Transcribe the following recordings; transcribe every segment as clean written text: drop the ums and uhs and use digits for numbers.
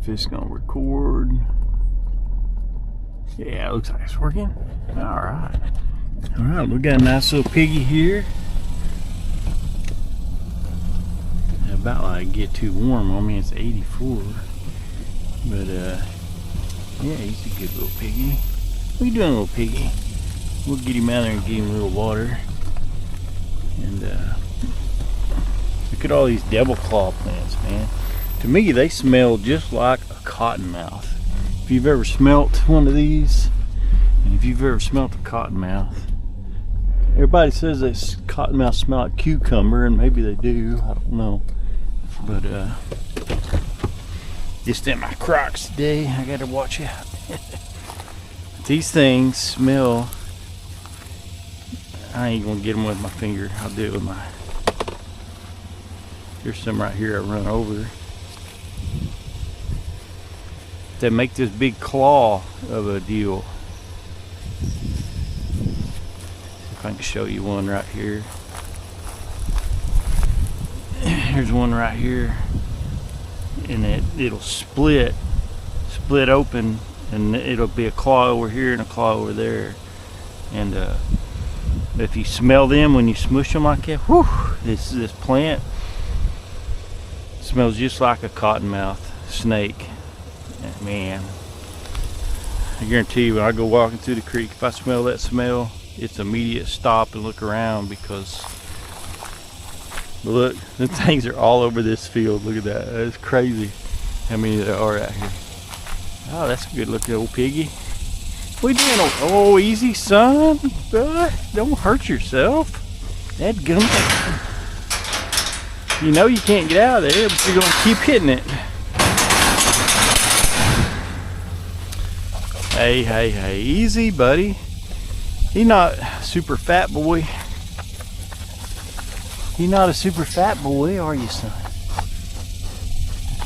If it's gonna record. Yeah, it looks like it's working. Alright. Alright, we got a nice little piggy here. About like get too warm on me, it's 84. But yeah, he's a good little piggy. What you doing, little piggy? We'll get him out there and give him a little water. And look at all these devil claw plants, man. To me, they smell just like a cottonmouth. If you've ever smelt one of these, and if you've ever smelt a cottonmouth, everybody says that cottonmouth smell like cucumber, and maybe they do, I don't know. But just in my Crocs today, I gotta watch out. These things smell. I ain't gonna get them with my finger. I'll do it with my. There's some right here I run over. They make this big claw of a deal. If I can show you one right here. Here's one right here, and it'll split open, and it'll be a claw over here and a claw over there. And if you smell them when you smush them like that, whew, this plant smells just like a cottonmouth snake. And man, I guarantee you, when I go walking through the creek, if I smell that smell, it's immediate stop and look around, because look, the things are all over this field. Look at that. That's crazy how many there are out here. Oh, that's a good looking old piggy. What are you doing? Oh, easy, son. Don't hurt yourself. That gum. You know you can't get out of there, but you're going to keep hitting it. Hey. Easy, buddy. He's not a super fat boy. You're not a super fat boy, are you, son?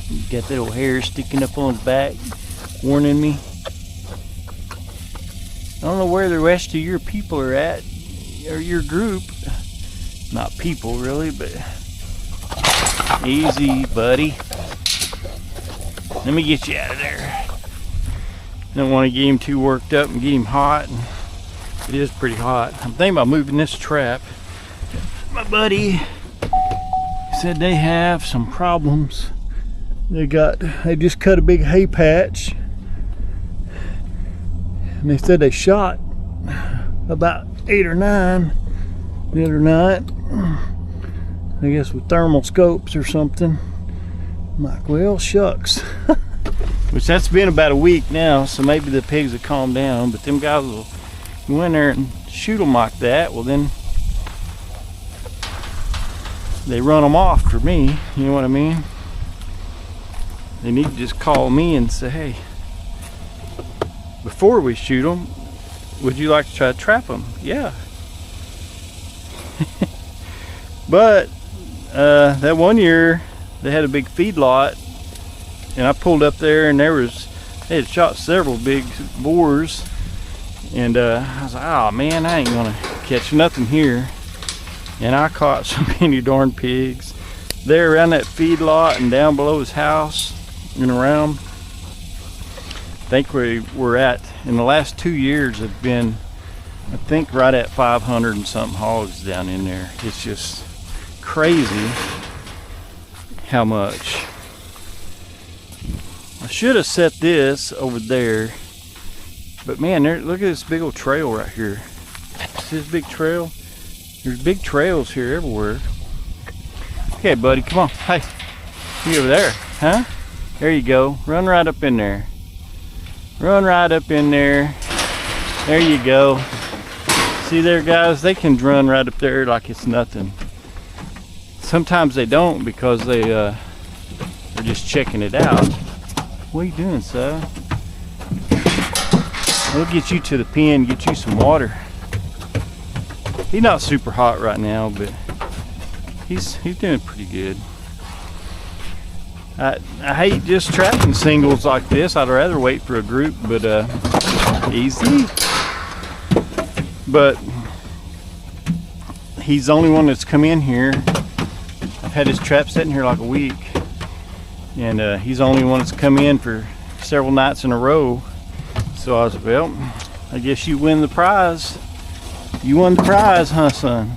You got that little hair sticking up on his back, warning me. I don't know where the rest of your people are at, or your group. Not people, really, but easy, buddy. Let me get you out of there. Don't want to get him too worked up and get him hot. It is pretty hot. I'm thinking about moving this trap. My buddy said they have some problems. They just cut a big hay patch, and they said they shot about 8 or 9 the other night, I guess with thermal scopes or something. I'm like, well, shucks. Which that's been about a week now, so maybe the pigs have calmed down, but them guys will go in there and shoot them like that. Well, then they run them off for me, you know what I mean? They need to just call me and say, hey, before we shoot them, would you like to try to trap them? Yeah. But that one year they had a big feed lot, and I pulled up there, and they had shot several big boars, and I was like, oh man, I ain't gonna catch nothing here. And I caught so many darn pigs there around that feed lot and down below his house and around. I think we're at, in the last 2 years, have been, I think, right at 500 and something hogs down in there. It's just crazy how much. I should have set this over there, but man, look at this big old trail right here. See this big trail? There's big trails here everywhere. Okay, buddy, come on. Hey, you over there, huh? There you go. Run right up in there. Run right up in there. There you go. See there, guys? They can run right up there like it's nothing. Sometimes they don't, because they're just checking it out. What are you doing, son? We'll get you to the pen, get you some water. He's not super hot right now, but he's doing pretty good. I hate just trapping singles like this. I'd rather wait for a group, but easy. But he's the only one that's come in here. I've had his trap sitting here like a week, and he's the only one that's come in for several nights in a row. So I was, well, I guess you win the prize. You won the prize, huh, son?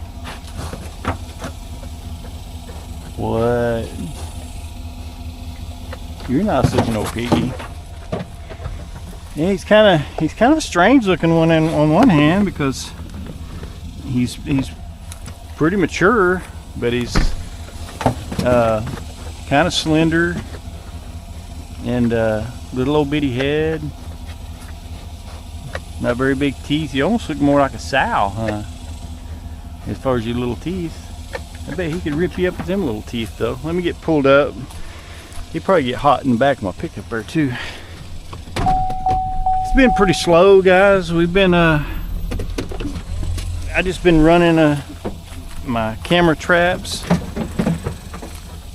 What? You're not such an old piggy. Yeah, he's kind of a strange looking one on one hand, because he's pretty mature, but he's kind of slender and little old bitty head, not very big teeth. You almost look more like a sow, huh? As far as your little teeth. I bet he could rip you up with them little teeth though. Let me get pulled up. He'd probably get hot in the back of my pickup there too. It's been pretty slow, guys. We've been I just been running my camera traps,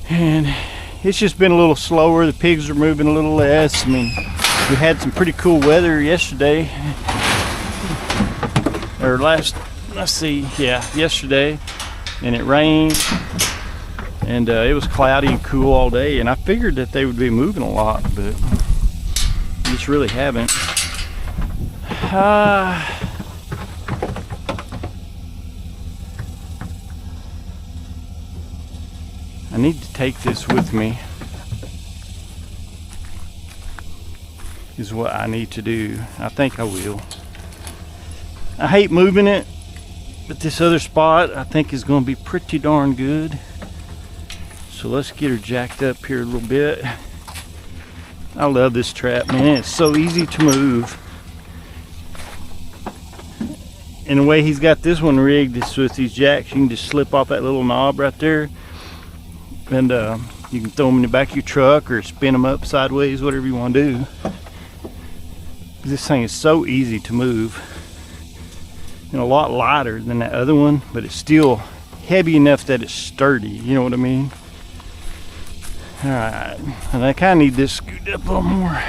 and it's just been a little slower. The pigs are moving a little less. I mean, we had some pretty cool weather yesterday, or yesterday, and it rained, and it was cloudy and cool all day, and I figured that they would be moving a lot, but just really haven't. I need to take this with me, is what I need to do. I think I will. I hate moving it, but this other spot I think is going to be pretty darn good. So let's get her jacked up here a little bit. I love this trap, man. It's so easy to move. And the way he's got this one rigged is with these jacks, you can just slip off that little knob right there, and you can throw them in the back of your truck or spin them up sideways, whatever you want to do. This thing is so easy to move, and a lot lighter than that other one, but it's still heavy enough that it's sturdy, you know what I mean? All right, and I kind of need this scooted up a little more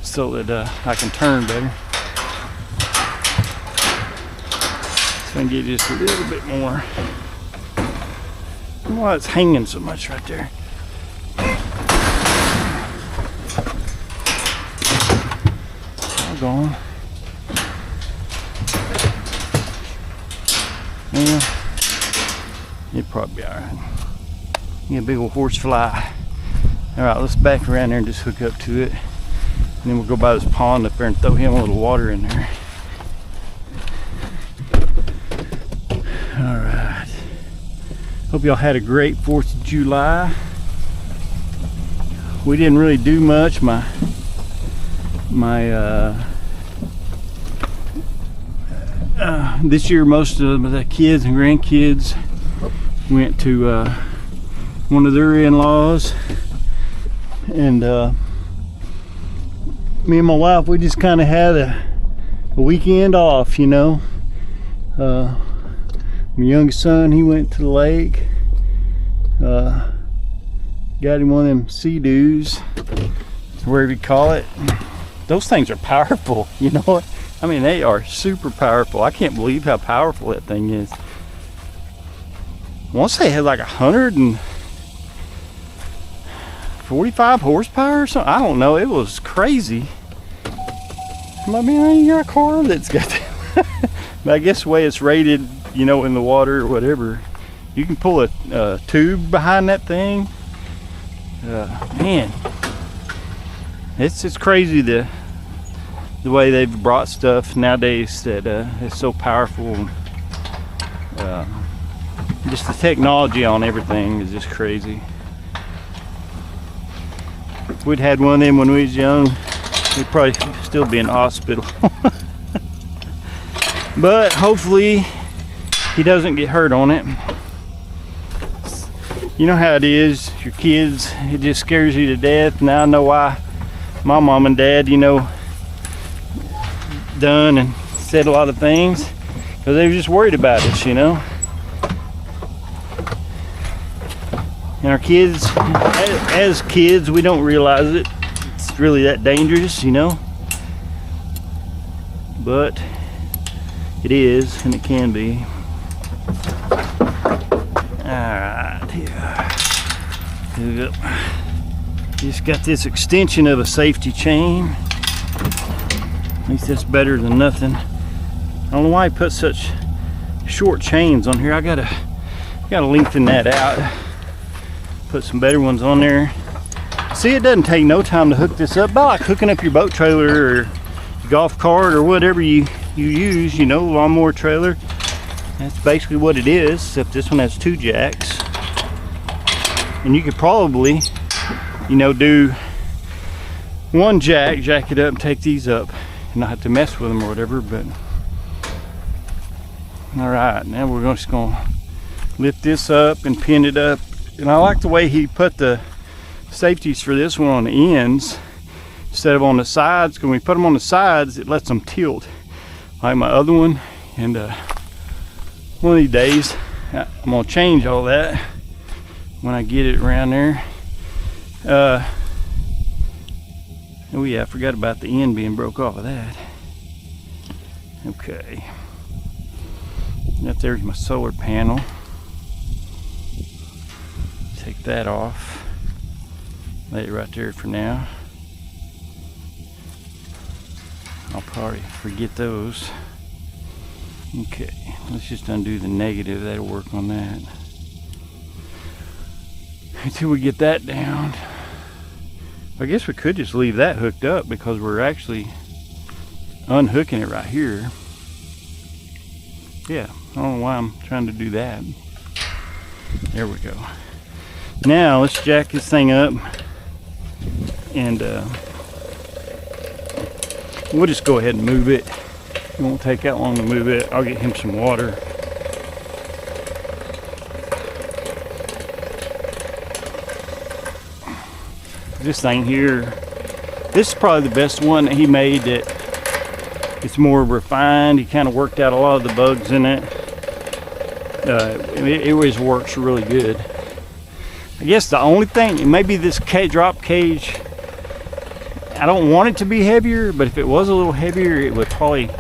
so that I can turn better. So I can get just a little bit more. Why it's hanging so much right there. All gone. Yeah, it'd probably be all right. Yeah, big old horse fly. All right, let's back around there and just hook up to it, and then we'll go by this pond up there and throw him a little water in there. All right. Hope y'all had a great 4th of July. We didn't really do much. This year, most of the kids and grandkids went to one of their in-laws, and me and my wife, we just kind of had a weekend off, you know. My youngest son, he went to the lake, got him one of them sea-doos, whatever you call it. Those things are powerful, you know what? I mean, they are super powerful. I can't believe how powerful that thing is. Once they had like 145 horsepower or something. I don't know. It was crazy. I mean, I ain't got a car that's got that. But I guess the way it's rated, you know, in the water or whatever, you can pull a tube behind that thing. Man, it's crazy the way they've brought stuff nowadays that is so powerful. Just the technology on everything is just crazy. If we'd had one of them when we was young, we'd probably still be in the hospital. But hopefully he doesn't get hurt on it. You know how it is, your kids, it just scares you to death. Now I know why my mom and dad, you know, done and said a lot of things, because they were just worried about us, you know. And our kids, as kids, we don't realize it's really that dangerous, you know. But it is, and it can be. Alright, here. Look up. Just got this extension of a safety chain. At least that's better than nothing. I don't know why he put such short chains on here. I gotta lengthen that out. Put some better ones on there. See, it doesn't take no time to hook this up. About like hooking up your boat trailer or golf cart or whatever you use, you know, lawnmower trailer. That's basically what it is, except this one has 2 jacks. And you could probably, you know, do 1 jack it up and take these up and not have to mess with them or whatever. But all right, now we're just gonna lift this up and pin it up. And I like the way he put the safeties for this one on the ends instead of on the sides. When we put them on the sides, it lets them tilt like my other one. And one of these days I'm gonna change all that when I get it around there. Oh yeah, I forgot about the end being broke off of that. Okay, that there's my solar panel. Take that off, lay it right there for now. I'll probably forget those. Okay, let's just undo the negative. That'll work on that until we get that down. I guess we could just leave that hooked up because we're actually unhooking it right here. Yeah, I don't know why I'm trying to do that. There we go. Now let's jack this thing up and we'll just go ahead and move it. It won't take that long to move it. I'll get him some water. This thing here, this is probably the best one that he made. That it's more refined. He kind of worked out a lot of the bugs in it. It always works really good. I guess the only thing, maybe this drop cage, I don't want it to be heavier, but if it was a little heavier, it would probably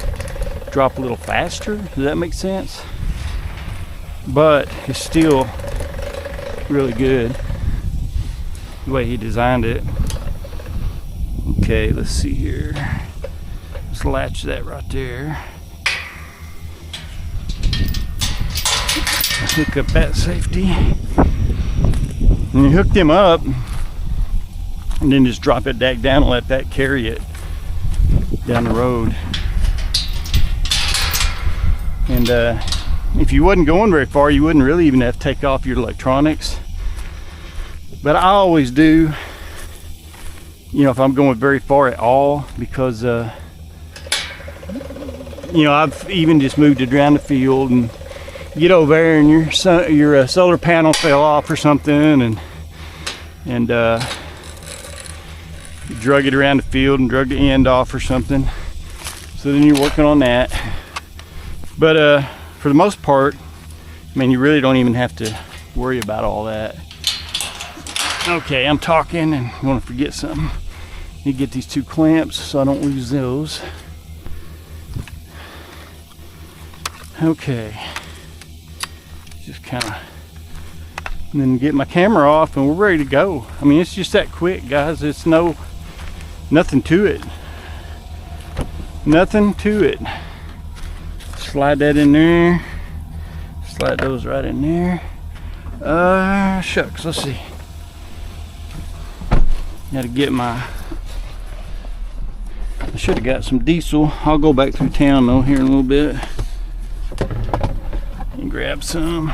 drop a little faster. Does that make sense? But it's still really good the way he designed it. Okay, let's see here. Let's latch that right there. Hook up that safety. And you hook them up and then just drop it back down and let that carry it down the road. And if you wasn't going very far, you wouldn't really even have to take off your electronics. But I always do, you know, if I'm going very far at all, because you know, I've even just moved it around the field and get over there and your solar panel fell off or something, and you drug it around the field and drug the end off or something. So then you're working on that. But for the most part, I mean, you really don't even have to worry about all that. Okay, I'm talking and I want to forget something. Need to get these 2 clamps so I don't lose those. Okay. Just kind of, and then get my camera off and we're ready to go. I mean, it's just that quick, guys. It's nothing to it. Nothing to it. Slide that in there. Slide those right in there. Shucks, let's see. Gotta get my, I should have got some diesel. I'll go back through town though here in a little bit and grab some.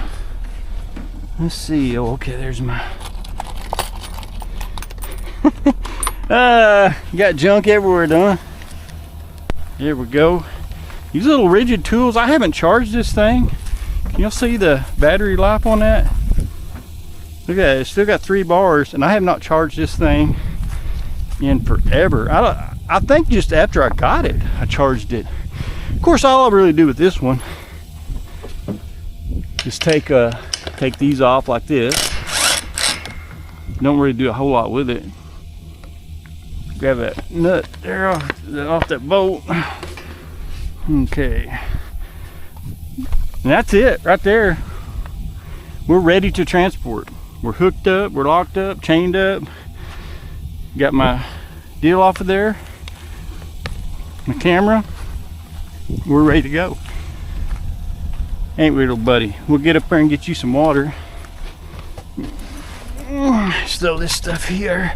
Let's see. Oh, okay, there's my got junk everywhere, done. There we go. These little rigid tools, I haven't charged this thing. Can y'all see the battery life on that? Look at it, it's still got 3 bars, and I have not charged this thing in forever. I think just after I got it, I charged it. Of course, all I really do with this one is take these off like this. Don't really do a whole lot with it. Grab that nut there off that bolt. Okay. And that's it right there. We're ready to transport. We're hooked up, we're locked up, chained up. Got my deal off of there, my camera. We're ready to go. Ain't we, little buddy? We'll get up there and get you some water. Let's throw this stuff here.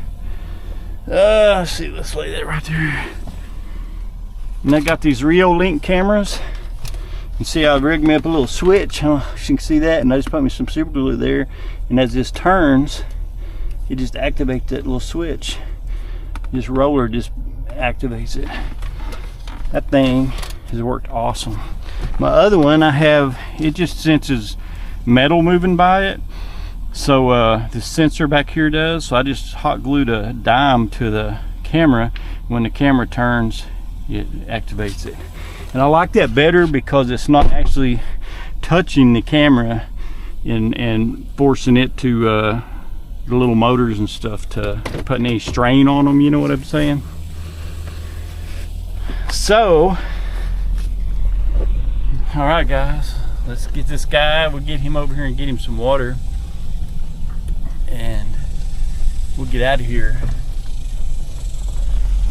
Let's see, let's lay that right there. And I got these Rio Link cameras. You see I rigged me up a little switch. You can see that, and I just put me some super glue there. And as this turns, it just activates that little switch. This roller just activates it. That thing has worked awesome. My other one, I have, it just senses metal moving by it. So the sensor back here does. So I just hot glued a dime to the camera. When the camera turns, it activates it. And I like that better because it's not actually touching the camera and forcing it to the little motors and stuff to putting any strain on them, you know what I'm saying? So, all right guys, let's get this guy, we'll get him over here and get him some water, and we'll get out of here.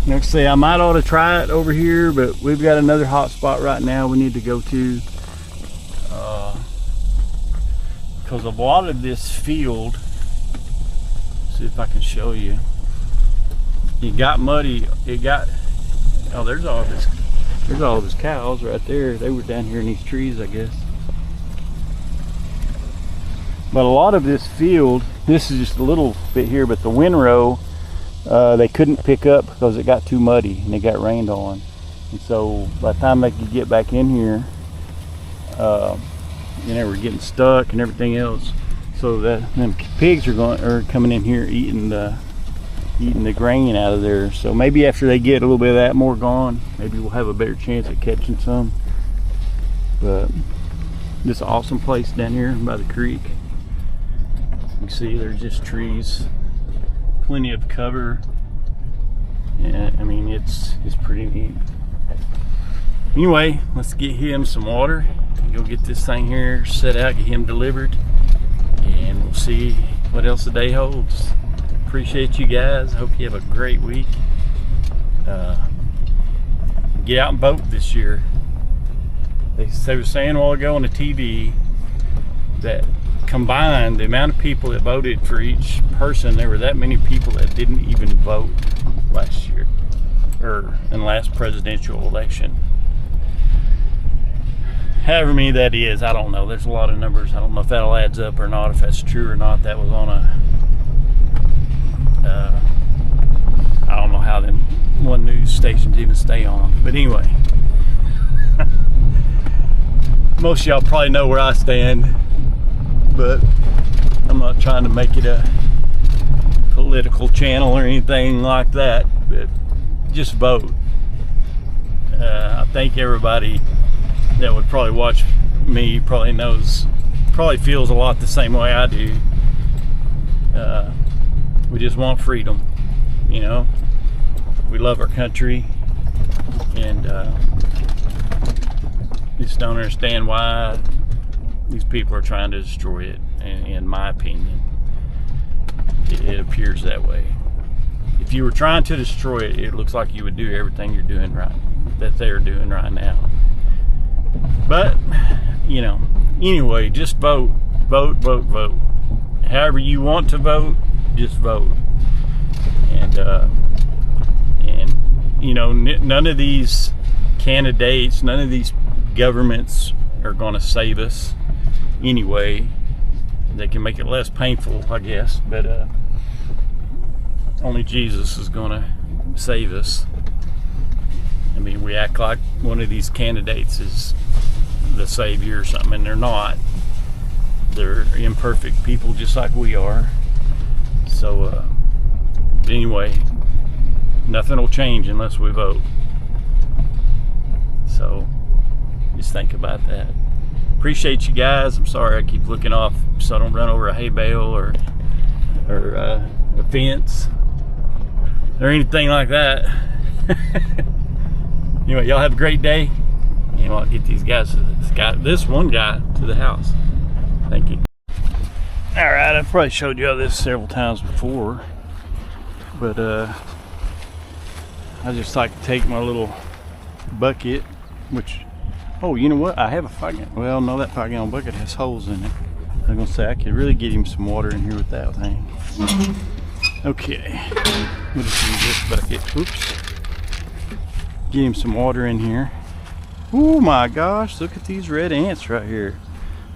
Like I say, I might ought to try it over here, but we've got another hot spot right now we need to go to. Because a lot of this field, see if I can show you, it got muddy. It got, oh, there's all of his cows right there. They were down here in these trees, I guess. But a lot of this field, this is just a little bit here, but the windrow, they couldn't pick up because it got too muddy and it got rained on. And so by the time they could get back in here, they were getting stuck and everything else. So that them pigs are coming in here eating the grain out of there. So maybe after they get a little bit of that more gone, maybe we'll have a better chance at catching some. But this is an awesome place down here by the creek. You can see there's just trees, plenty of cover, and I mean it's pretty neat. Anyway, let's get him some water, go get this thing here set out, get him delivered, and we'll see what else the day holds. Appreciate you guys. Hope you have a great week. Get out and vote this year. They were saying a while ago on the TV that combined the amount of people that voted for each person, there were that many people that didn't even vote last year, or in the last presidential election. However many that is, I don't know. There's a lot of numbers. I don't know if that'll adds up or not, if that's true or not. That was on a I don't know how them one news stations even stay on, but anyway. Most of y'all probably know where I stand, but I'm not trying to make it a political channel or anything like that, but just vote. I think everybody that would probably watch me probably feels a lot the same way I do. We just want freedom, you know. We love our country, and just don't understand why these people are trying to destroy it. In my opinion, it appears that way. If you were trying to destroy it, it looks like you would do everything you're doing right, that they're doing right now. But, you know, anyway, just vote, vote, vote, vote. However you want to vote, just vote. And you know, none of these candidates, none of these governments are going to save us anyway. They can make it less painful, I guess, but only Jesus is going to save us. I mean, we act like one of these candidates is the savior or something, and they're not. They're imperfect people just like we are. So anyway, nothing will change unless we vote. So just think about that. Appreciate you guys. I'm sorry I keep looking off so I don't run over a hay bale or a fence or anything like that. Anyway, y'all have a great day, and I'll get these guys, this one guy to the house. Thank you. Alright, I've probably showed you all this several times before, but I just like to take my little bucket, which, oh, you know what? I have a 5-gallon. Well, no, that 5-gallon bucket has holes in it. I'm gonna say I could really get him some water in here with that thing. Okay, we'll just use this bucket. Oops. Get him some water in here. Oh my gosh, look at these red ants right here.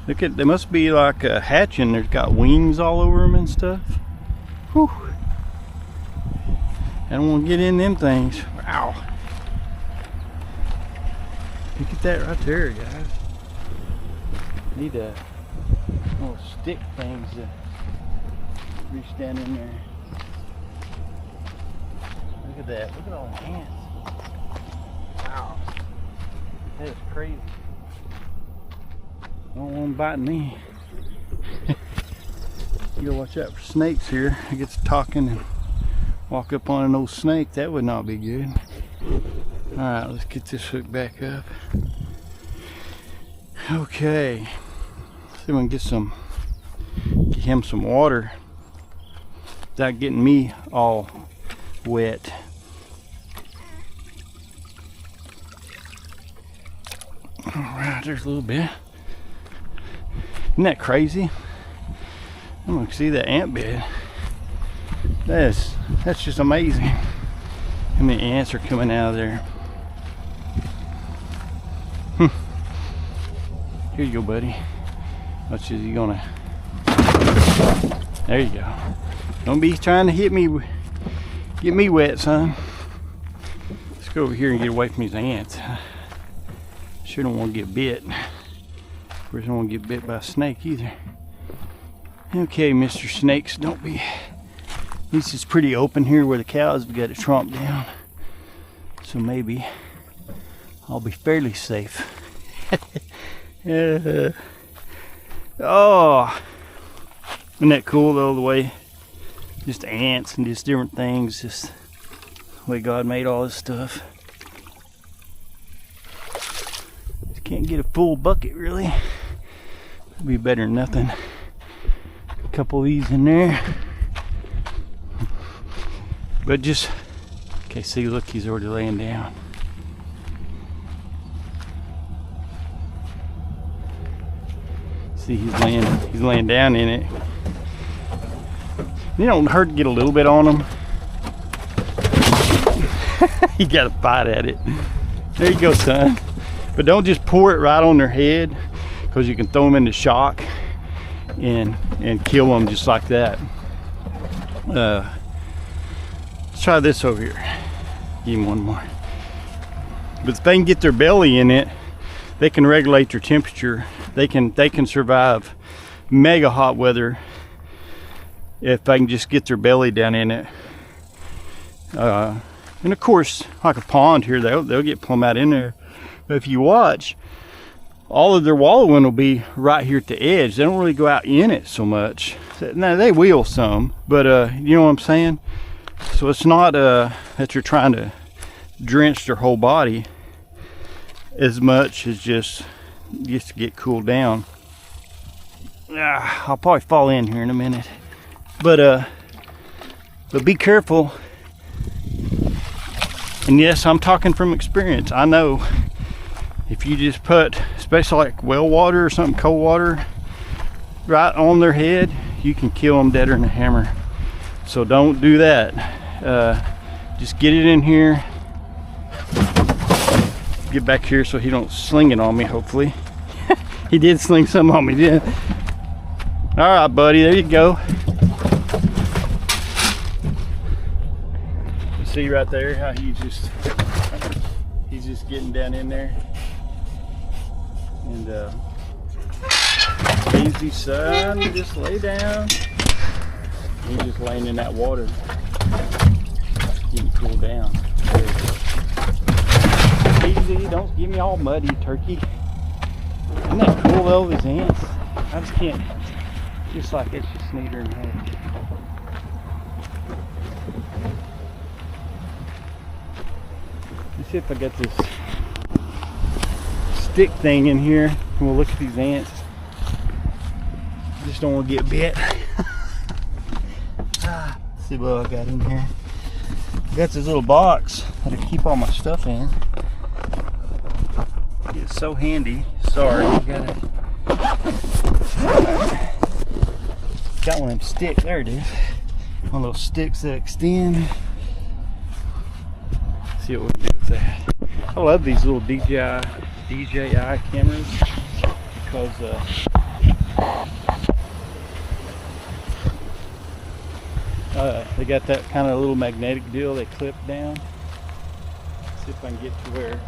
Look at, they must be like hatching. They've got wings all over them and stuff. Whew. I don't want to get in them things. Wow. Look at that right there, guys. Need a little stick things to reach down in there. Look at that. Look at all the ants. Wow. That is crazy. I don't want them biting me. You gotta watch out for snakes here. I get to talking and walk up on an old snake. That would not be good. Alright, let's get this hook back up. Okay. See if we can get him some water without getting me all wet. Alright, there's a little bit. Isn't that crazy? I'm gonna see that ant bed. That's just amazing. How many ants are coming out of there? Here you go, buddy. Watch, is he gonna? There you go. Don't be trying to hit me, get me wet, son. Let's go over here and get away from these ants. Sure don't want to get bit. Of course, I don't want to get bit by a snake either. Okay, Mr. Snakes, don't be. This is pretty open here where the cows have got it tromped down. So maybe I'll be fairly safe. Oh, isn't that cool though, the way just ants and just different things, just the way God made all this stuff. Just can't get a full bucket really. It'd be better than nothing. A couple of these in there. But just, okay, see, look, he's already laying down. See, he's laying down in it. You don't hurt to get a little bit on him. You gotta bite at it. There you go, son. But don't just pour it right on their head, because you can throw them into shock and kill them just like that. Let's try this over here. Give him one more. But if they can get their belly in it, they can regulate their temperature. They can survive mega hot weather if they can just get their belly down in it. And of course, like a pond here, they'll get plumb out in there. But if you watch, all of their wallowing will be right here at the edge. They don't really go out in it so much. Now they will some, but you know what I'm saying? So it's not that you're trying to drench their whole body as much as just to get cooled down. I'll probably fall in here in a minute, but be careful. And yes, I'm talking from experience. I know if you just put, especially like well water or something, cold water, right on their head, you can kill them deader than a hammer. So don't do that. Just get it in here. Get back here so he don't sling it on me, hopefully. He did sling some on me, didn't he? All right, buddy, there you go. You see right there how he's just getting down in there. And easy, son, just lay down. He's just laying in that water, getting cooled down. Easy, don't get me all muddy, turkey. Isn't that cool though, these ants? I just can't, just like it's just neater and heck. Let's see if I got this stick thing in here. We'll look at these ants. I just don't want to get bit. see what I got in here. I got this little box that I keep all my stuff in. It's so handy. Sorry, I got one of them sticks. There it is. One of those sticks that extend. Let's see what we can do with that. I love these little DJI cameras because they got that kind of little magnetic deal they clip down. Let's see if I can get to where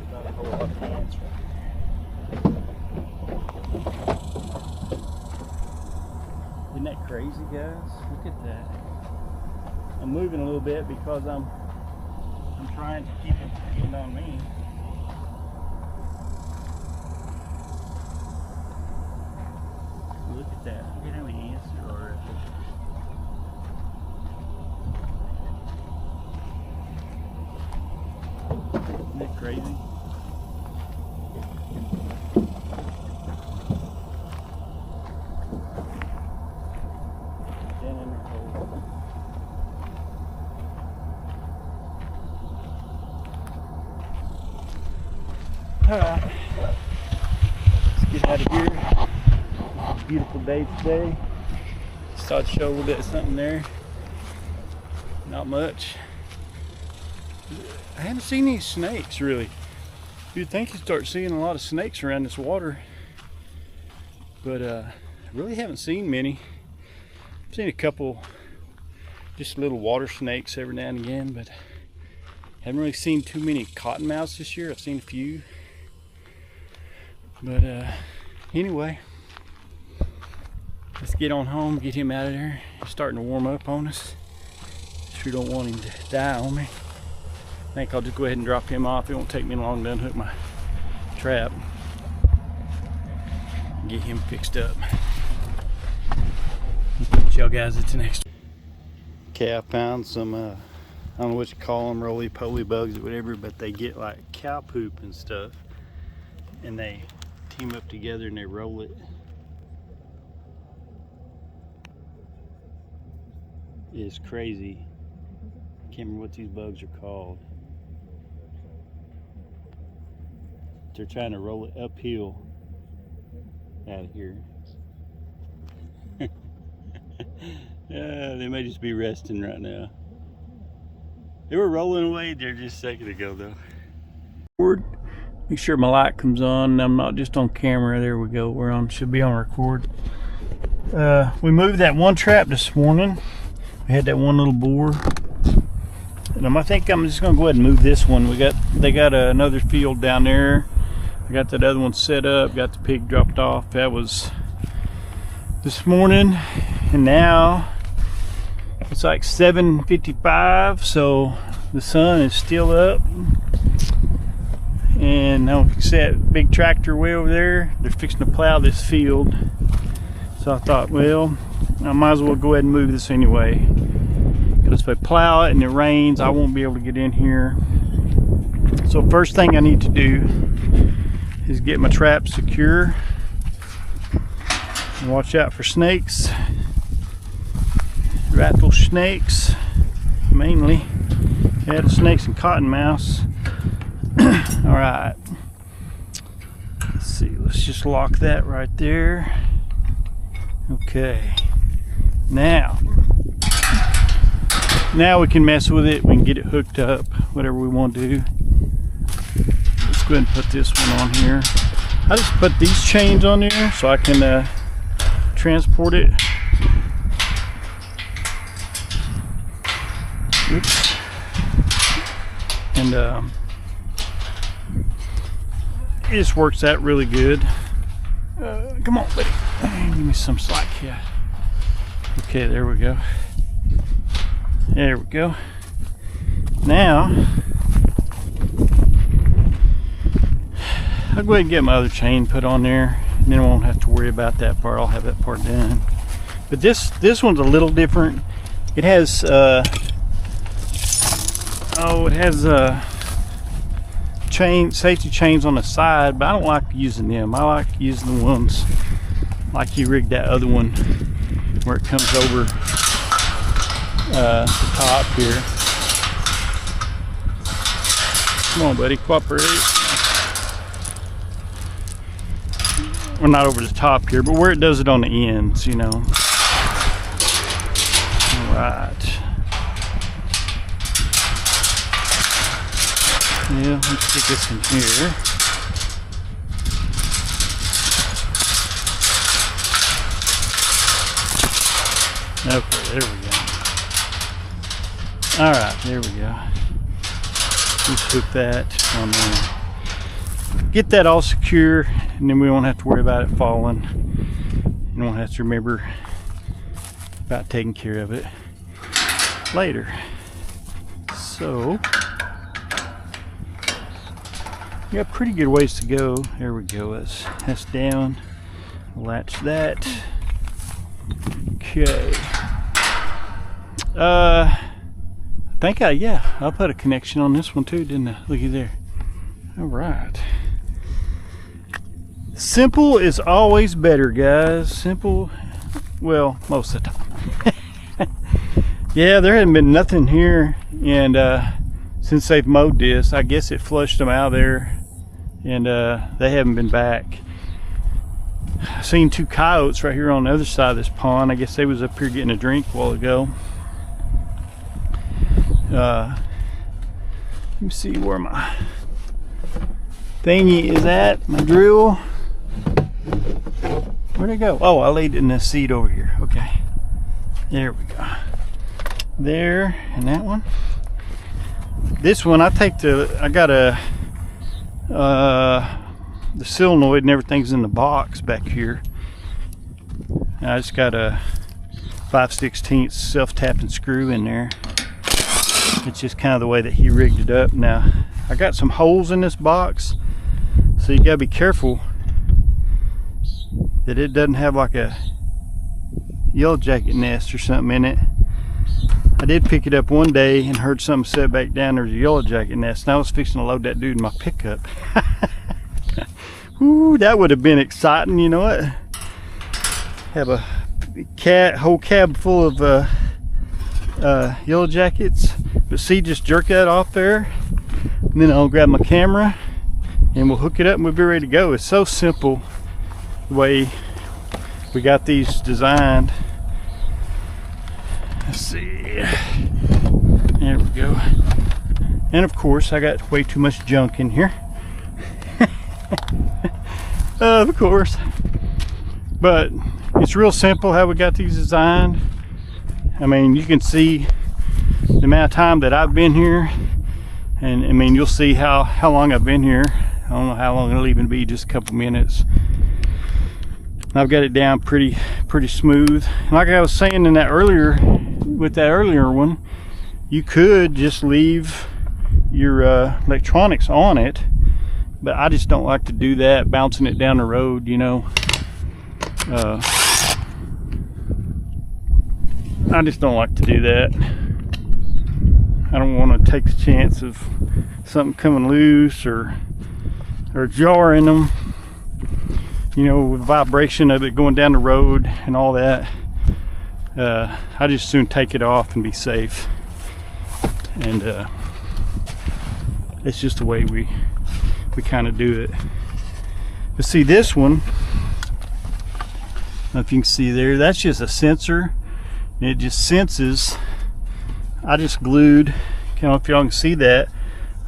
about a whole lot of hands right there. Isn't that crazy, guys? Look at that. I'm moving a little bit because I'm trying to keep it from getting on me. Look at that. Look at how many ants there are. Isn't that crazy? Down in the hole. Alright. Let's get out of here. Beautiful day today. Just thought I'd show a little bit of something there. Not much. I haven't seen any snakes really. You'd think you'd start seeing a lot of snakes around this water, but I really haven't seen many. I've seen a couple just little water snakes every now and again, but haven't really seen too many cottonmouths this year. I've seen a few, but anyway, let's get on home, get him out of there. He's starting to warm up on us. Sure don't want him to die on me. I think I'll just go ahead and drop him off. It won't take me long to unhook my trap and get him fixed up. Catch y'all guys at the next one. Okay, I found some, I don't know what you call them, roly-poly bugs or whatever, but they get like cow poop and stuff. And they team up together and they roll it. It's crazy. Can't remember what these bugs are called. They're trying to roll it uphill out of here. They may just be resting right now. They were rolling away there just a second ago though. Make sure my light comes on and I'm not just on camera. There we go. We're on, should be on record. We moved that one trap this morning. We had that one little boar. And I think I'm just gonna go ahead and move this one. They got another field down there. I got that other one set up, got the pig dropped off. That was this morning, and now it's like 7:55, so the sun is still up. And I can see that big tractor way over there. They're fixing to plow this field. So I thought, well, I might as well go ahead and move this anyway. Because if I plow it and it rains, I won't be able to get in here. So first thing I need to do is get my trap secure. And watch out for snakes. Rattlesnakes, mainly. Rattlesnakes and cottonmouths. Alright. Let's see, let's just lock that right there. Okay. Now we can mess with it. We can get it hooked up, whatever we want to do. Let's go ahead and put this one on here. I just put these chains on there so I can transport it. Oops. And it just works out really good. Come on, buddy. Give me some slack here. Okay, there we go. There we go. Now, I'll go ahead and get my other chain put on there, and then I won't have to worry about that part. I'll have that part done. But this one's a little different. It has safety chains on the side, but I don't like using them. I like using the ones like he rigged that other one where it comes over the top here. Come on, buddy, cooperate. Well, not over the top here, but where it does it on the ends, you know. All right. Yeah, let's stick this in here. Okay, there we go. All right, there we go. Just hook that on there. Get that all secure, and then we won't have to worry about it falling. You won't have to remember about taking care of it later. So, we got pretty good ways to go. There we go. That's down. Latch that. Okay. I think yeah, I put a connection on this one too, didn't I? Looky there. All right. Simple is always better, guys. Simple, well, most of the time. Yeah, there hadn't been nothing here, and since they've mowed this, I guess it flushed them out of there, and they haven't been back. I seen two coyotes right here on the other side of this pond. I guess they was up here getting a drink a while ago. Let me see where my thingy is at, my drill. Where'd it go? Oh, I laid it in the seat over here. Okay, there we go. There, and that one. This one, I got the solenoid and everything's in the box back here. I just got a 5/16 self-tapping screw in there. It's just kind of the way that he rigged it up. Now, I got some holes in this box, so you gotta be careful that it doesn't have like a yellow jacket nest or something in it. I did pick it up one day and heard something set back down. There's a yellow jacket nest, and I was fixing to load that dude in my pickup. Ooh, that would have been exciting, you know what? Have a whole cab full of yellow jackets. But see, just jerk that off there, and then I'll grab my camera and we'll hook it up and we'll be ready to go. It's so simple the way we got these designed. Let's see. There we go. And of course, I got way too much junk in here. Of course. But it's real simple how we got these designed. I mean, you can see the amount of time that I've been here, and I mean, you'll see how long I've been here. I don't know how long it'll even be, just a couple minutes. I've got it down pretty smooth. And like I was saying in that earlier one, you could just leave your electronics on it, but I just don't like to do that, bouncing it down the road, you know. I just don't like to do that. I don't want to take the chance of something coming loose or jarring them, you know, with vibration of it going down the road and all that. I just soon take it off and be safe. And it's just the way we kind of do it. But see, this one, I don't know if you can see there, that's just a sensor, and it just senses. I just glued, I don't know if y'all can see that,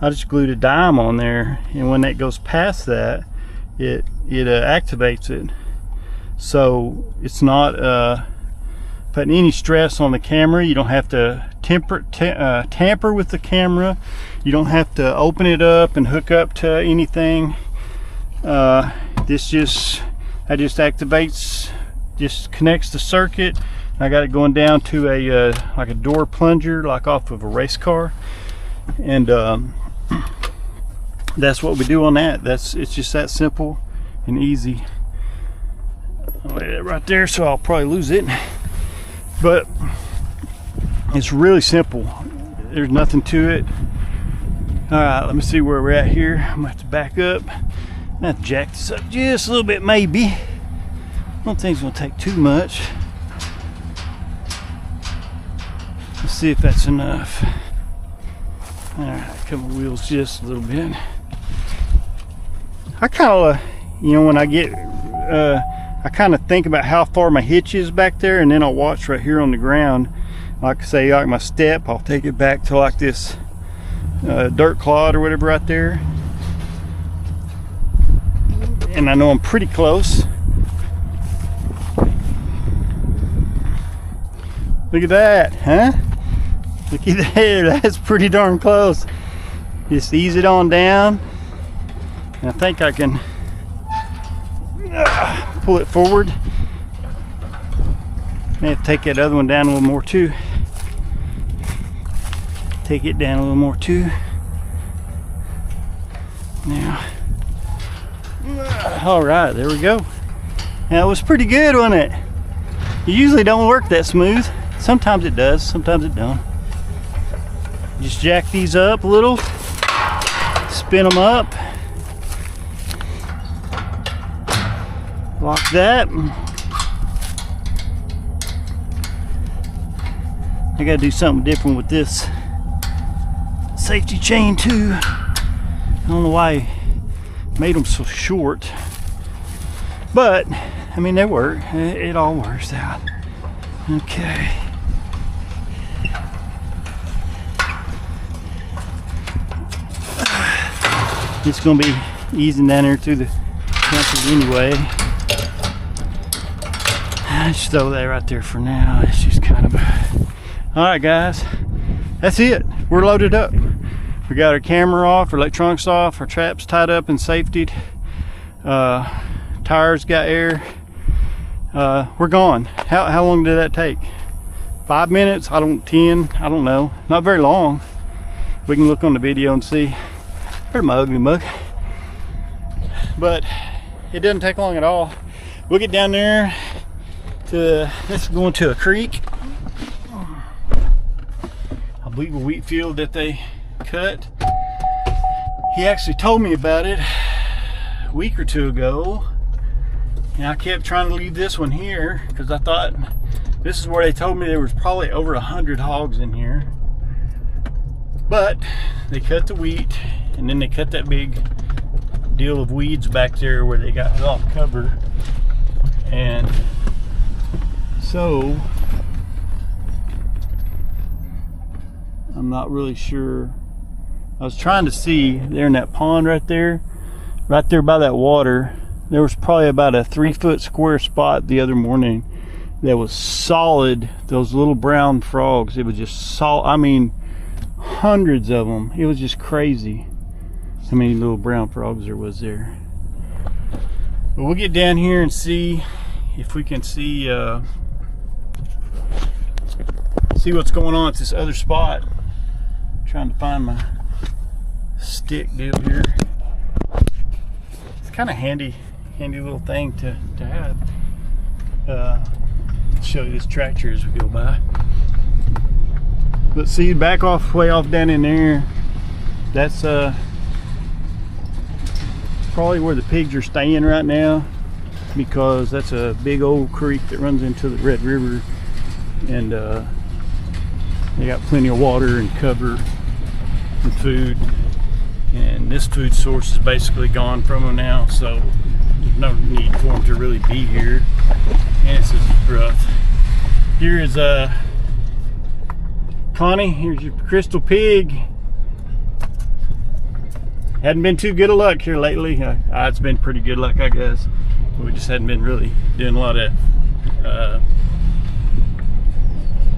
I just glued a dime on there, and when that goes past that, it activates it. So it's not putting any stress on the camera. You don't have to tamper with the camera. You don't have to open it up and hook up to anything. This just activates, just connects the circuit. I got it going down to a like a door plunger, like off of a race car, and that's what we do on that. It's just that simple and easy. I'll lay that right there, so I'll probably lose it, but it's really simple. There's nothing to it. All right, let me see where we're at here. I'm gonna have to back up. I'm gonna have to jack this up just a little bit, maybe. I don't think it's gonna take too much. Let's see if that's enough. All right, a couple wheels just a little bit. I kind of, you know, when I get, I kind of think about how far my hitch is back there, and then I'll watch right here on the ground. Like I say, like my step, I'll take it back to like this dirt clod or whatever right there. And I know I'm pretty close. Look at that, huh? Look at there, that's pretty darn close. Just ease it on down. And I think I can pull it forward. May have to take that other one down a little more too. Take it down a little more too. Now, all right, there we go. That was pretty good, wasn't it? It usually don't work that smooth. Sometimes it does, sometimes it don't. Just jack these up a little, spin them up, lock that. I gotta do something different with this safety chain too. I don't know why I made them so short, but I mean they work. It all works out. Okay. It's gonna be easing down there through the country anyway. I just throw that right there for now. It's just kind of. All right, guys, that's it. We're loaded up. We got our camera off, our electronics off, our traps tied up and safetied. Tires got air. We're gone. How long did that take? 5 minutes? 10? I don't know. Not very long. We can look on the video and see. There's my ugly mug. But it doesn't take long at all. We'll get down there to, let's go into a creek. I believe a wheat field that they cut. He actually told me about it a week or two ago. And I kept trying to leave this one here because I thought this is where they told me there was probably over 100 hogs in here. But they cut the wheat, and then they cut that big deal of weeds back there where they got it all covered. And so I'm not really sure. I was trying to see there in that pond right there by that water. There was probably about a 3-foot square spot the other morning that was solid. Those little brown frogs, it was just solid. I mean, hundreds of them. It was just crazy how many little brown frogs there was there. But we'll get down here and see if we can see what's going on at this other spot. I'm trying to find my stick deal here. It's kind of handy little thing to have. Show you this tractor as we go by. But see, back way off down in there, that's probably where the pigs are staying right now, because that's a big old creek that runs into the Red River, and they got plenty of water and cover and food, and this food source is basically gone from them now, so there's no need for them to really be here. And it's just rough. Here is Connie, here's your crystal pig. Hadn't been too good of luck here lately. It's been pretty good luck, I guess. We just hadn't been really doing a lot of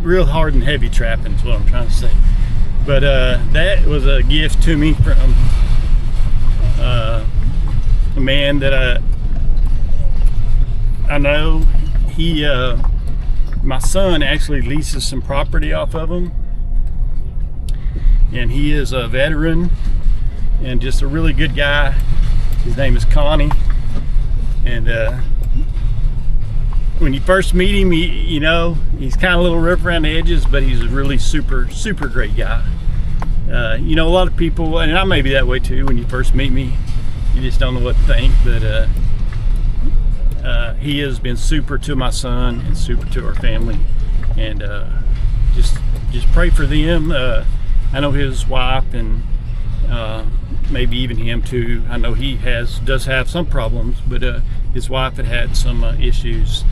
real hard and heavy trapping is what I'm trying to say. But that was a gift to me from a man that I know. He my son actually leases some property off of him, and he is a veteran and just a really good guy. His name is Connie, and when you first meet him, you know, he's kind of a little rough around the edges, but he's a really super great guy. You know, a lot of people, and I may be that way too, when you first meet me, you just don't know what to think. But he has been super to my son and super to our family, and just pray for them. I know his wife and maybe even him too. I know he does have some problems, but his wife had some issues,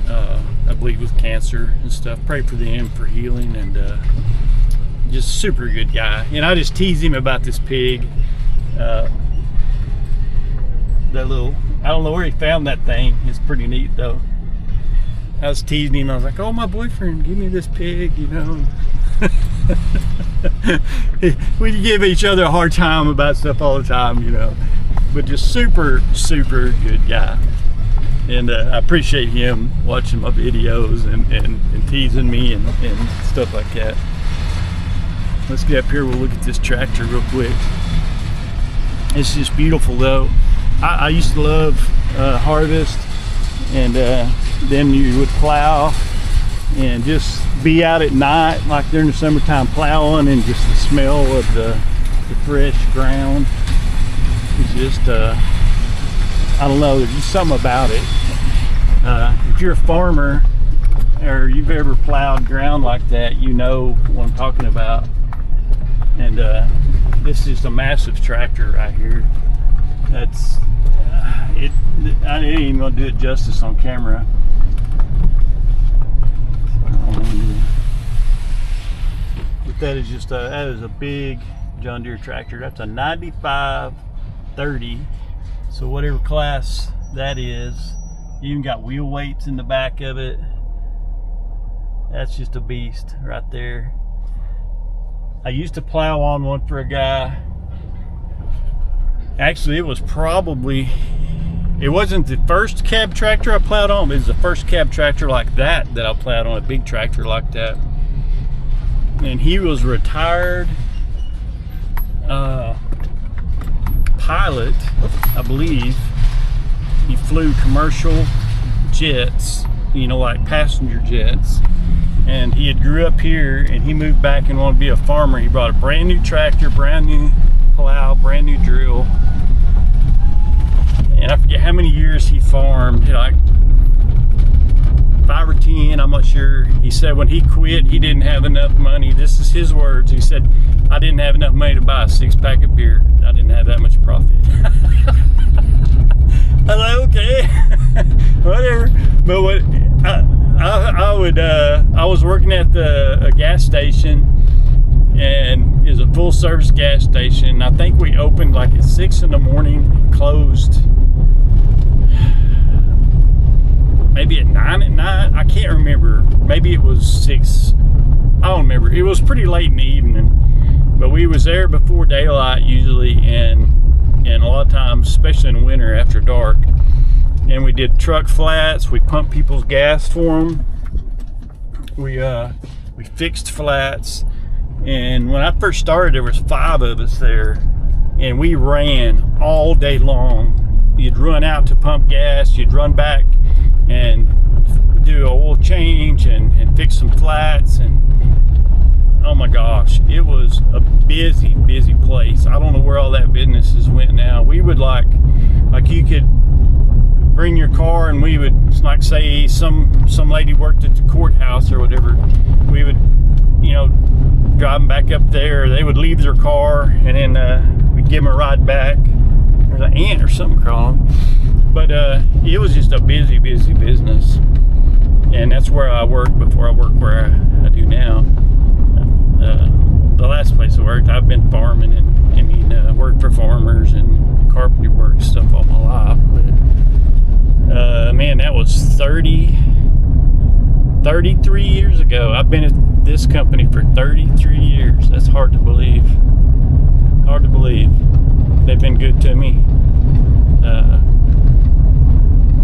I believe with cancer and stuff. Pray for them for healing, and just super good guy. And I just tease him about this pig. That little, I don't know where he found that thing. It's pretty neat though. I was teasing him. I was like, oh, my boyfriend, give me this pig, you know. We give each other a hard time about stuff all the time, you know. But just super good guy. And I appreciate him watching my videos and teasing me and stuff like that. Let's get up here, we'll look at this tractor real quick. It's just beautiful though. I used to love harvest, and then you would plow and just be out at night, like during the summertime, plowing, and just the smell of the fresh ground is just, I don't know, there's just something about it. If you're a farmer or you've ever plowed ground like that, you know what I'm talking about. And this is just a massive tractor right here. That's I ain't even gonna do it justice on camera. But that is just that is a big John Deere tractor. That's a 9530. So whatever class that is, you even got wheel weights in the back of it. That's just a beast right there. I used to plow on one for a guy. Actually, it wasn't the first cab tractor I plowed on, but it was the first cab tractor like that I plowed on, a big tractor like that. And he was a retired pilot, I believe. He flew commercial jets, you know, like passenger jets. And he had grew up here, and he moved back and wanted to be a farmer. He brought a brand new tractor, brand new plow, brand new drill. And I forget how many years he farmed, like 5 or 10, I'm not sure. He said when he quit, he didn't have enough money. This is his words. He said, I didn't have enough money to buy a 6-pack of beer. I didn't have that much profit. I was like, okay, whatever. But what I was working at a gas station, and it was a full service gas station. I think we opened like at 6 in the morning, closed maybe at 9 at night. I can't remember. Maybe it was 6. I don't remember. It was pretty late in the evening, but we was there before daylight usually, and a lot of times, especially in the winter after dark. And we did truck flats. We pumped people's gas for them. We fixed flats. And when I first started, there was 5 of us there, and we ran all day long. You'd run out to pump gas, you'd run back and do an oil change and fix some flats, and oh my gosh, it was a busy place. I don't know where all that businesses went now. We would like you could bring your car, and we would, like, say some lady worked at the courthouse or whatever, we would, you know, driving back up there, they would leave their car, and then we'd give them a ride back. There's an ant or something crawling. But it was just a busy business. And that's where I worked before I worked where I do now. The last place I worked, I've been farming, and I mean, worked for farmers and carpentry work stuff all my life. But man, that was 33 years ago. I've been at this company for 33 years. That's hard to believe. Hard to believe. They've been good to me.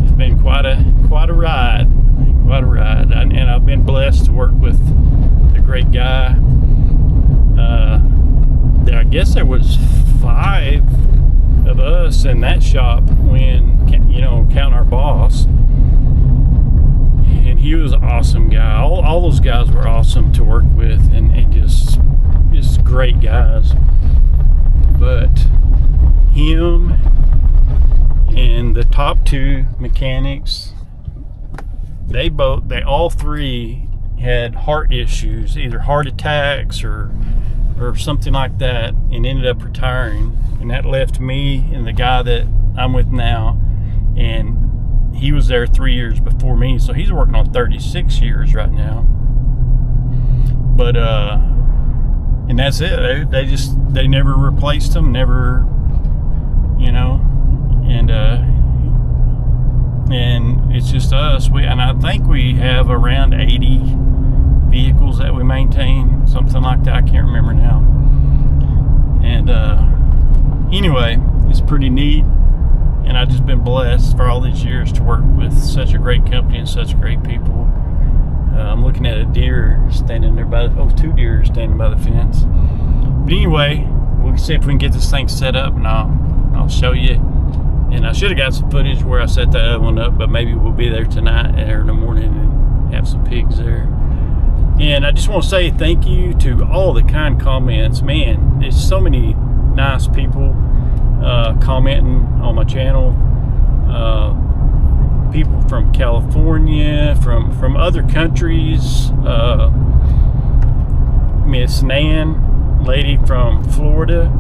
It's been quite a ride. And I've been blessed to work with a great guy. I guess there was 5 of us in that shop when, you know, count our boss. And he was an awesome guy. All those guys were awesome to work with, and just great guys. But him And the top two mechanics, they all three had heart issues, either heart attacks or something like that, and ended up retiring. And that left me and the guy that I'm with now, and he was there 3 years before me, so he's working on 36 years right now. But and that's it. They never replaced them, never, you know. And it's just us. And I think we have around 80 vehicles that we maintain, something like that. I can't remember now. And anyway, it's pretty neat. And I've just been blessed for all these years to work with such a great company and such great people. I'm looking at a deer standing there two deer standing by the fence. But anyway, we'll see if we can get this thing set up, and I'll show you. And I should have got some footage where I set that other one up, but maybe we'll be there tonight or in the morning and have some pigs there. And I just want to say thank you to all the kind comments. Man, there's so many nice people commenting on my channel. People from California, from other countries. Miss Nan, lady from Florida.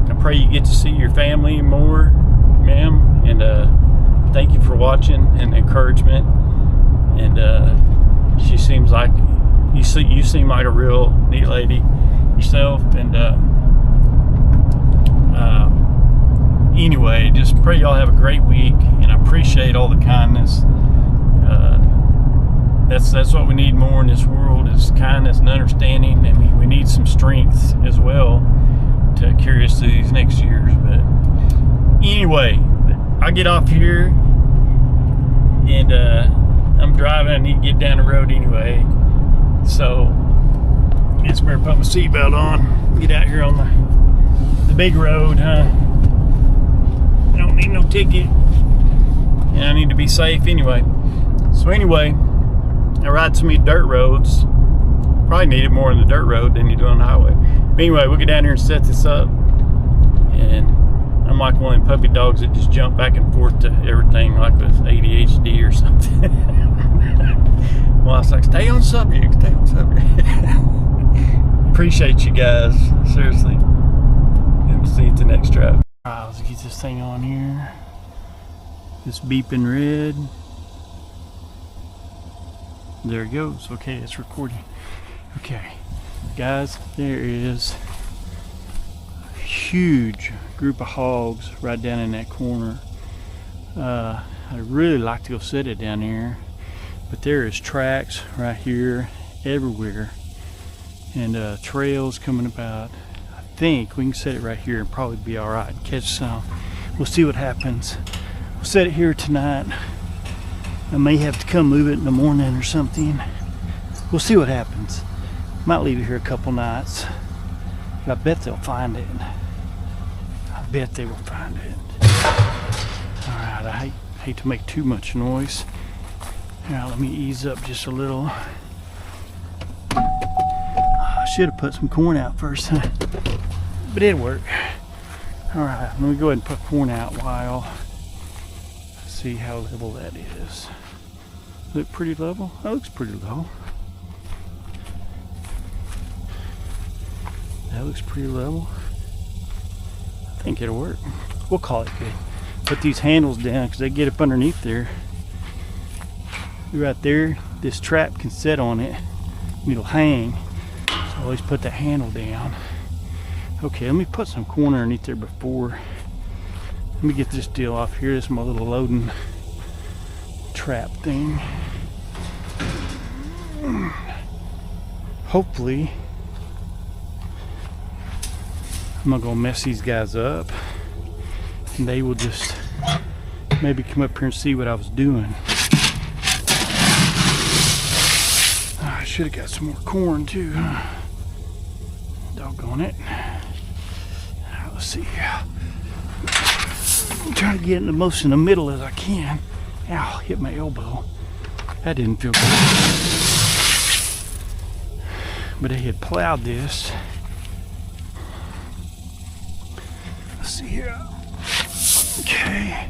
I pray you get to see your family more, ma'am. And thank you for watching and encouragement. And she seems like you seem like a real neat lady yourself. And anyway, just pray y'all have a great week, and I appreciate all the kindness. That's what we need more in this world, is kindness and understanding. I mean, we need some strength as well to carry us through these next years. But anyway, I get off here, and I'm driving. I need to get down the road anyway, so I guess better put my seatbelt on, get out here on the big road, huh? I don't need no ticket, and I need to be safe anyway. So anyway, I ride so many dirt roads. Probably need it more on the dirt road than you do on the highway. But anyway, we'll get down here and set this up. And I'm like one of them puppy dogs that just jump back and forth to everything, like with ADHD or something. Well, I was like, stay on subject, stay on subject. Appreciate you guys, seriously. And see you at the next drive. Alright, let's get this thing on here. It's beeping red. There it goes. Okay, it's recording. Okay, guys, there is a huge group of hogs right down in that corner. I'd really like to go set it down there, but there is tracks right here everywhere, and trails coming about. I think we can set it right here and probably be all right. Catch some. We'll see what happens. We'll set it here tonight. I may have to come move it in the morning or something. We'll see what happens. Might leave it here a couple nights, but I bet they'll find it. I bet they will find it. All right, I hate to make too much noise. Now let me ease up just a little. I should have put some corn out first, huh? But it'll work. All right, let me go ahead and put corn out while see how level that is. Look pretty level? That looks pretty low. That looks pretty level. I think it'll work. We'll call it good. Put these handles down because they get up underneath there. Right there, this trap can set on it. It'll hang. So always put the handle down. Okay, let me put some corn underneath there before. Let me get this deal off here. This is my little loading trap thing. Hopefully, I'm not gonna mess these guys up, and they will just maybe come up here and see what I was doing. I should have got some more corn too. Doggone it. Let's see. I'm trying to get in the most in the middle as I can. Ow, hit my elbow. That didn't feel good. But they had plowed this. Let's see here. Okay.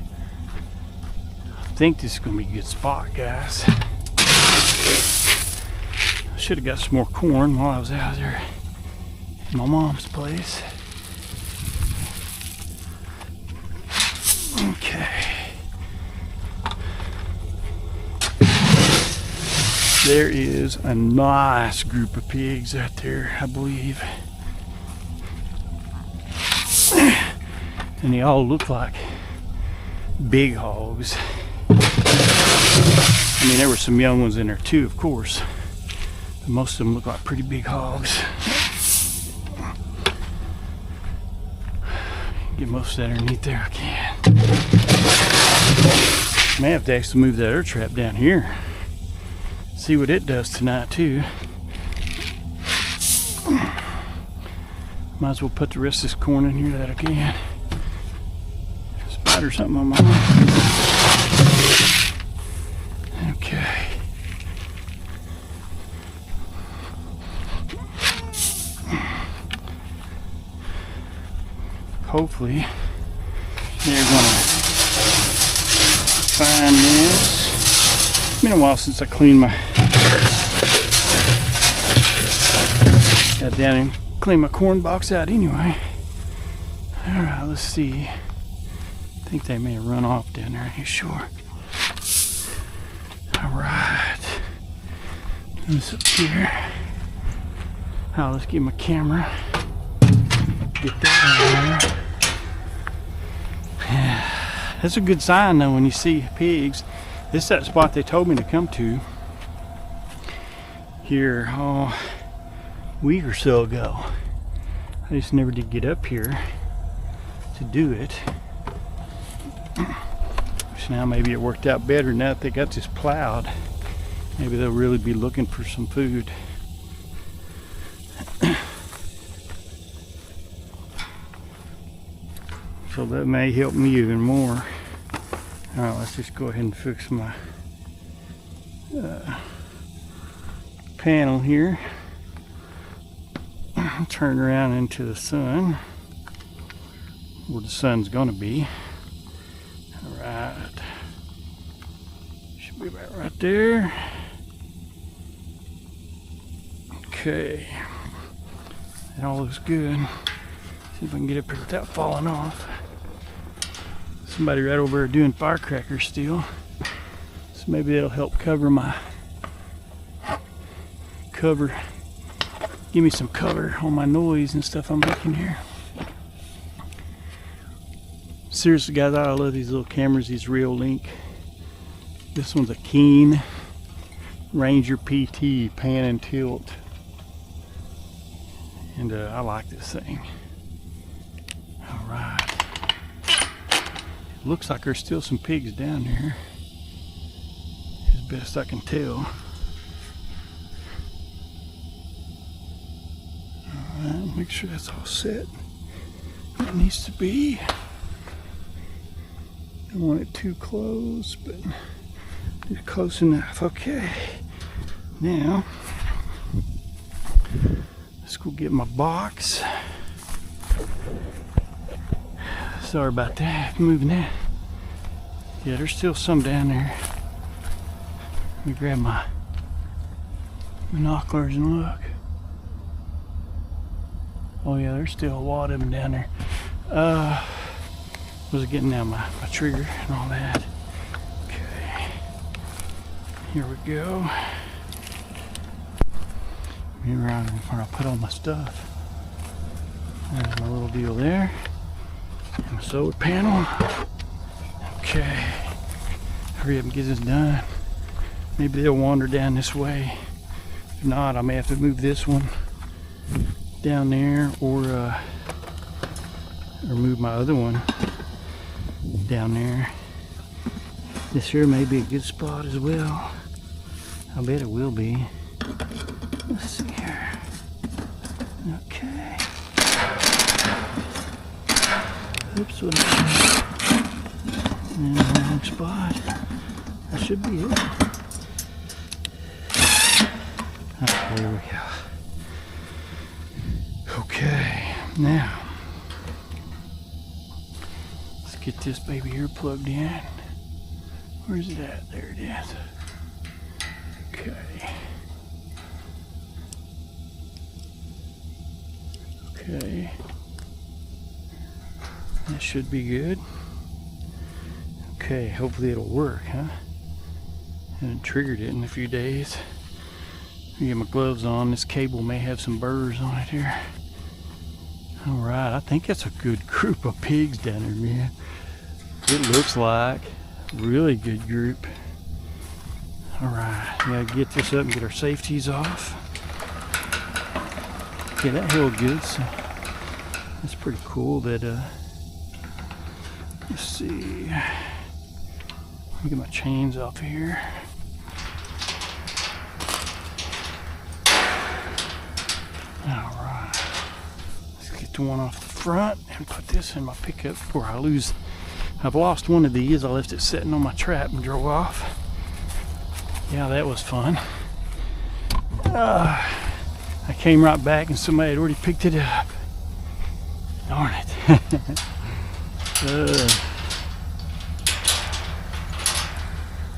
think this is gonna be a good spot, guys. I should have got some more corn while I was out there at my mom's place. Okay. There is a nice group of pigs out there, I believe. And they all look like big hogs. I mean, there were some young ones in there too, of course. But most of them look like pretty big hogs. Get most of that underneath there, I can. May have to actually move that air trap down here. See what it does tonight too. Might as well put the rest of this corn in here that I can. Spider something on my arm. Okay. Hopefully they're gonna find this. It's been a while since I cleaned my got down and cleaned my corn box out anyway. Alright, let's see. I think they may have run off down there, I ain't sure. Alright. This up here. Now let's get my camera. Get that out there. That's a good sign though when you see pigs. This is that spot they told me to come to here a week or so ago. I just never did get up here to do it. So now maybe it worked out better now that they got this plowed. Maybe they'll really be looking for some food. So that may help me even more. Alright, let's just go ahead and fix my panel here. Turn around into the sun, where the sun's gonna be. Alright. Should be about right there. Okay. That all looks good. See if I can get up here without falling off. Somebody right over there doing firecrackers still. So maybe that'll help give me some cover on my noise and stuff I'm making here. Seriously guys, I love these little cameras, these Real Link. This one's a Keen Ranger PT pan and tilt. And I like this thing. Alright. Looks like there's still some pigs down there, as best I can tell. Alright, make sure that's all set. It needs to be. Don't want it too close, but it's close enough. Okay. Now, let's go get my box. Sorry about that, moving that. Yeah, there's still some down there. Let me grab my binoculars and look. Oh yeah, there's still a lot of them down there. Was getting down my trigger and all that. Okay, here we go. Here around where I put all my stuff. There's my little deal there. And my solar panel. Okay. Hurry up and get this done. Maybe they'll wander down this way. If not, I may have to move this one down there or move my other one down there. This here may be a good spot as well. I bet it will be. Let's see here. Okay. Oops, what in the wrong spot. That should be it. Oh, there we go. Okay, now let's get this baby here plugged in. Where's it at? There it is. Okay. Okay. That should be good. Okay, hopefully it'll work, huh? I haven't triggered it in a few days. Let me get my gloves on. This cable may have some burrs on it here. Alright, I think that's a good group of pigs down there, man. It looks like. Really good group. Alright, we gotta get this up and get our safeties off. Okay, that held good. So that's pretty cool that, let's see. Let me get my chains off here. Alright. Let's get the one off the front and put this in my pickup before I lose. I've lost one of these. I left it sitting on my trap and drove off. Yeah, that was fun. I came right back and somebody had already picked it up. Darn it.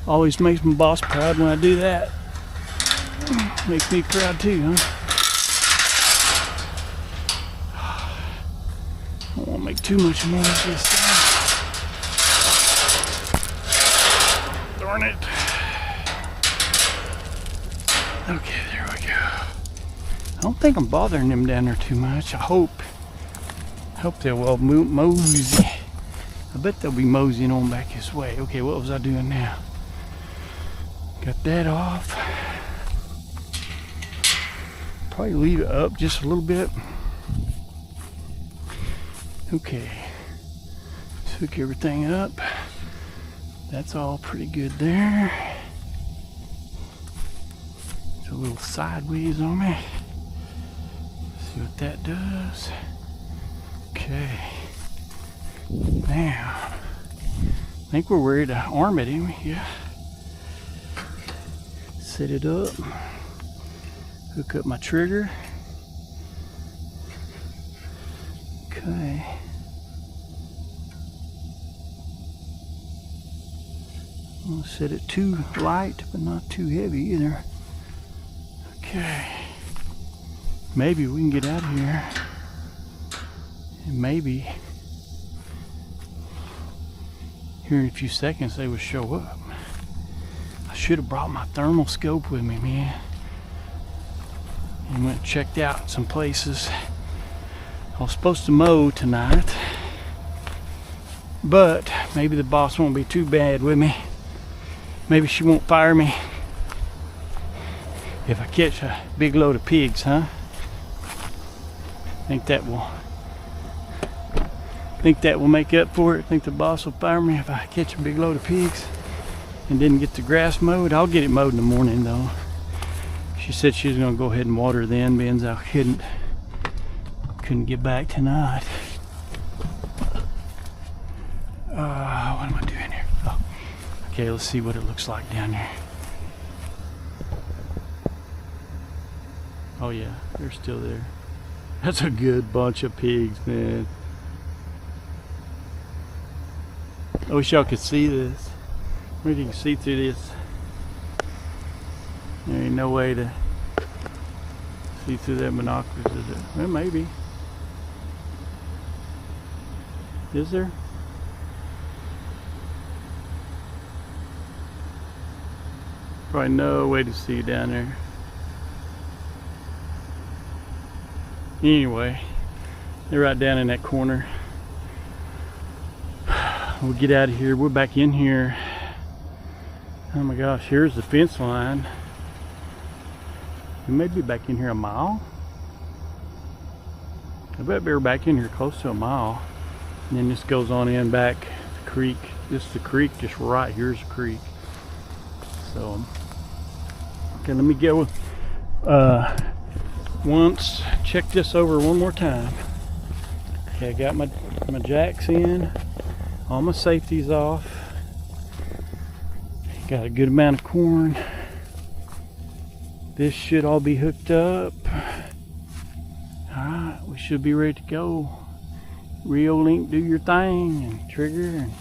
Always makes my boss proud when I do that. Makes me proud too, huh? I don't want to make too much noise this time. Darn it. Okay, there we go. I don't think I'm bothering them down there too much. I hope they'll well mosey. I bet they'll be moseying on back this way. Okay, what was I doing now? Got that off. Probably leave it up just a little bit. Okay. Hook everything up. That's all pretty good there. It's a little sideways on me. See what that does. Okay. Now, I think we're ready to arm it, ain't we? Yeah. Set it up. Hook up my trigger. Okay. I'll set it too light, but not too heavy either. Okay. Maybe we can get out of here. And maybe here in a few seconds they will show up. I should have brought my thermal scope with me, man. And went and checked out some places. I was supposed to mow tonight, but maybe the boss won't be too bad with me. Maybe she won't fire me if I catch a big load of pigs, huh? Think that will make up for it. Think the boss will fire me if I catch a big load of pigs and didn't get the grass mowed. I'll get it mowed in the morning though. She said she was gonna go ahead and water then, being I couldn't get back tonight. What am I doing here? Oh, okay, let's see what it looks like down there. Oh yeah, they're still there. That's a good bunch of pigs, man. I wish y'all could see this. Maybe you can see through this. There ain't no way to see through that binoculars, is it? Well, maybe. Is there? Probably no way to see down there. Anyway, they're right down in that corner. We'll get out of here. We're back in here. Oh my gosh, here's the fence line. We may be back in here a mile. I bet we were back in here close to a mile. And then this goes on in back the creek. This is the creek, just right here's the creek. So, okay, let me go once, check this over one more time. Okay, I got my jacks in, all my safeties off. Got a good amount of corn. This should all be hooked up. Alright, we should be ready to go. Rio Link, do your thing, and trigger and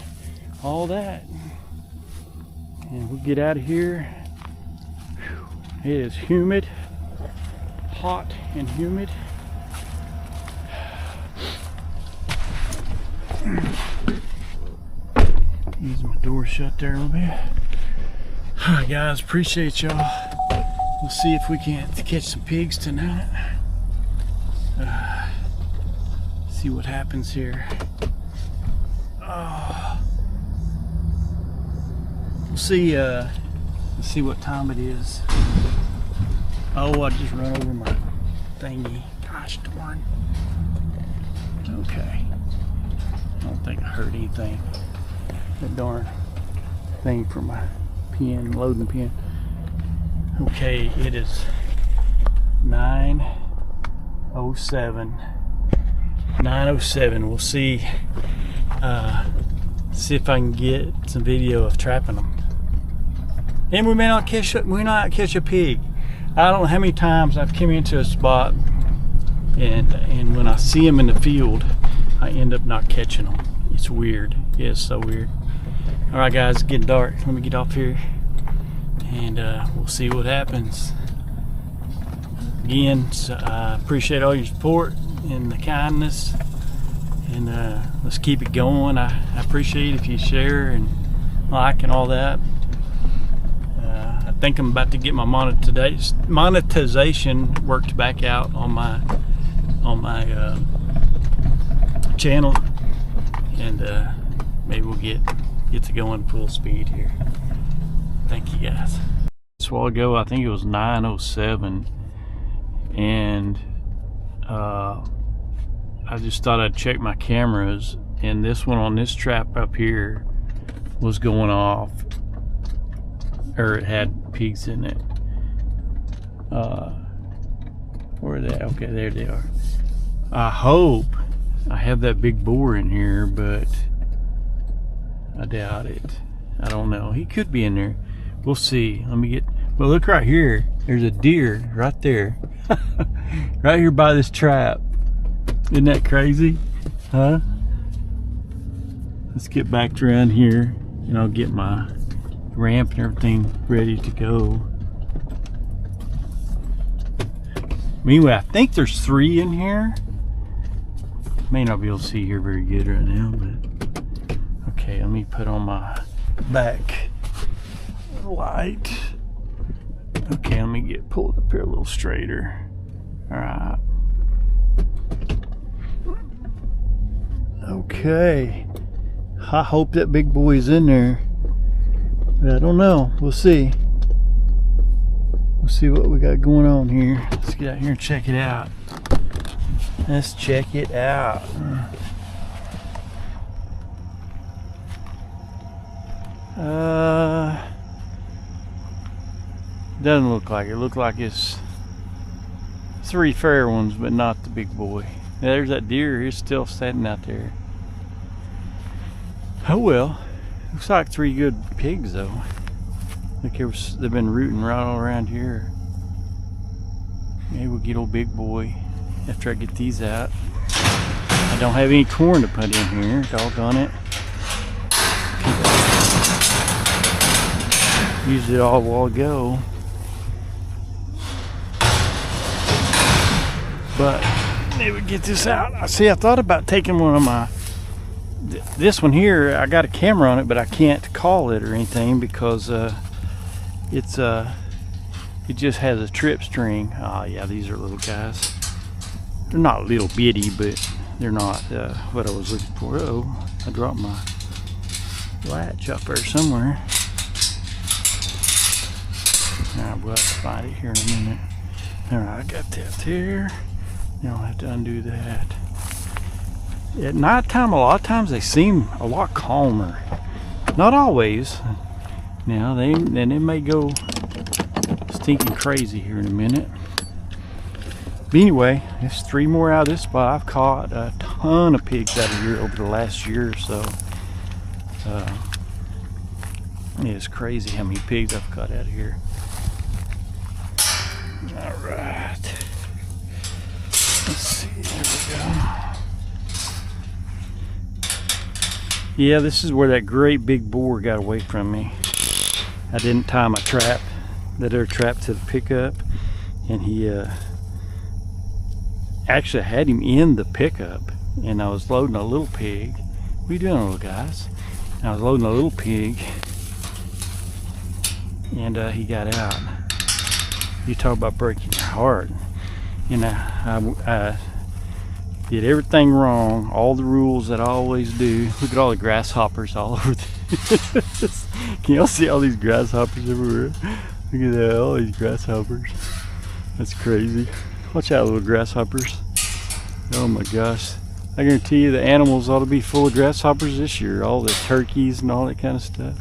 all that. and we'll get out of here. It is humid, hot and humid. Ease my door shut there a little bit. Alright guys, appreciate y'all. We'll see if we can't catch some pigs tonight. See what happens here. We'll see. Let's see what time it is. Oh, I just run over my thingy. Gosh darn. Okay. I don't think I heard anything. That darn thing for my pen, loading the pen. Okay, it is 9:07. 9:07. We'll see. See if I can get some video of trapping them. And we may not catch a pig. I don't know how many times I've come into a spot and when I see them in the field, I end up not catching them. It's weird. It's so weird. All right, guys, it's getting dark. Let me get off here, and we'll see what happens. Again, I appreciate all your support and the kindness, and let's keep it going. I appreciate if you share and like and all that. I think I'm about to get my monetization worked back out on my channel, and maybe we'll get to going full speed here. Thank you guys. This while ago, I think it was 9:07, and I just thought I'd check my cameras, and this one on this trap up here was going off, or it had pigs in it. Where are they? Okay, there they are. I hope I have that big boar in here, but I doubt it. I don't know. He could be in there. We'll see. Let me get. Well, look right here. There's a deer right there. Right here by this trap. Isn't that crazy? Huh? Let's get back around here, and I'll get my ramp and everything ready to go. Anyway, I think there's 3 in here. May not be able to see here very good right now, but okay, let me put on my back light. Okay, let me get pulled up here a little straighter. All right. Okay. I hope that big boy's in there. But I don't know. We'll see. We'll see what we got going on here. Let's get out here and check it out. Let's check it out. Doesn't look like it. Look like it's 3 fair ones, but not the big boy. There's that deer. He's still standing out there. Oh well. Looks like 3 good pigs though. Look, they've been rooting right all around here. Maybe we'll get old big boy after I get these out. I don't have any corn to put in here. Doggone it. Used it all a while ago. But maybe we get this out. I thought about taking one of my, this one here, I got a camera on it, but I can't call it or anything because it just has a trip string. Oh yeah, these are little guys. They're not little bitty, but they're not what I was looking for. Uh-oh, I dropped my latch up there somewhere. Alright, we'll have to find it here in a minute. Alright, I got that there. Now I'll have to undo that. At nighttime, a lot of times they seem a lot calmer. Not always. Now they may go stinking crazy here in a minute. But anyway, there's 3 more out of this spot. I've caught a ton of pigs out of here over the last year or so. It's crazy how many pigs I've caught out of here. All right. Let's see. There we go. Yeah, this is where that great big boar got away from me. I didn't tie my trap, that other trap, to the pickup, and he actually had him in the pickup, and I was loading a little pig. What are you doing, little guys? And I was loading a little pig, and he got out. You talk about breaking your heart. You know, I did everything wrong, all the rules that I always do. Look at all the grasshoppers all over this. Can y'all see all these grasshoppers everywhere? Look at that, all these grasshoppers. That's crazy. Watch out, little grasshoppers. Oh my gosh. I guarantee you the animals ought to be full of grasshoppers this year. All the turkeys and all that kind of stuff.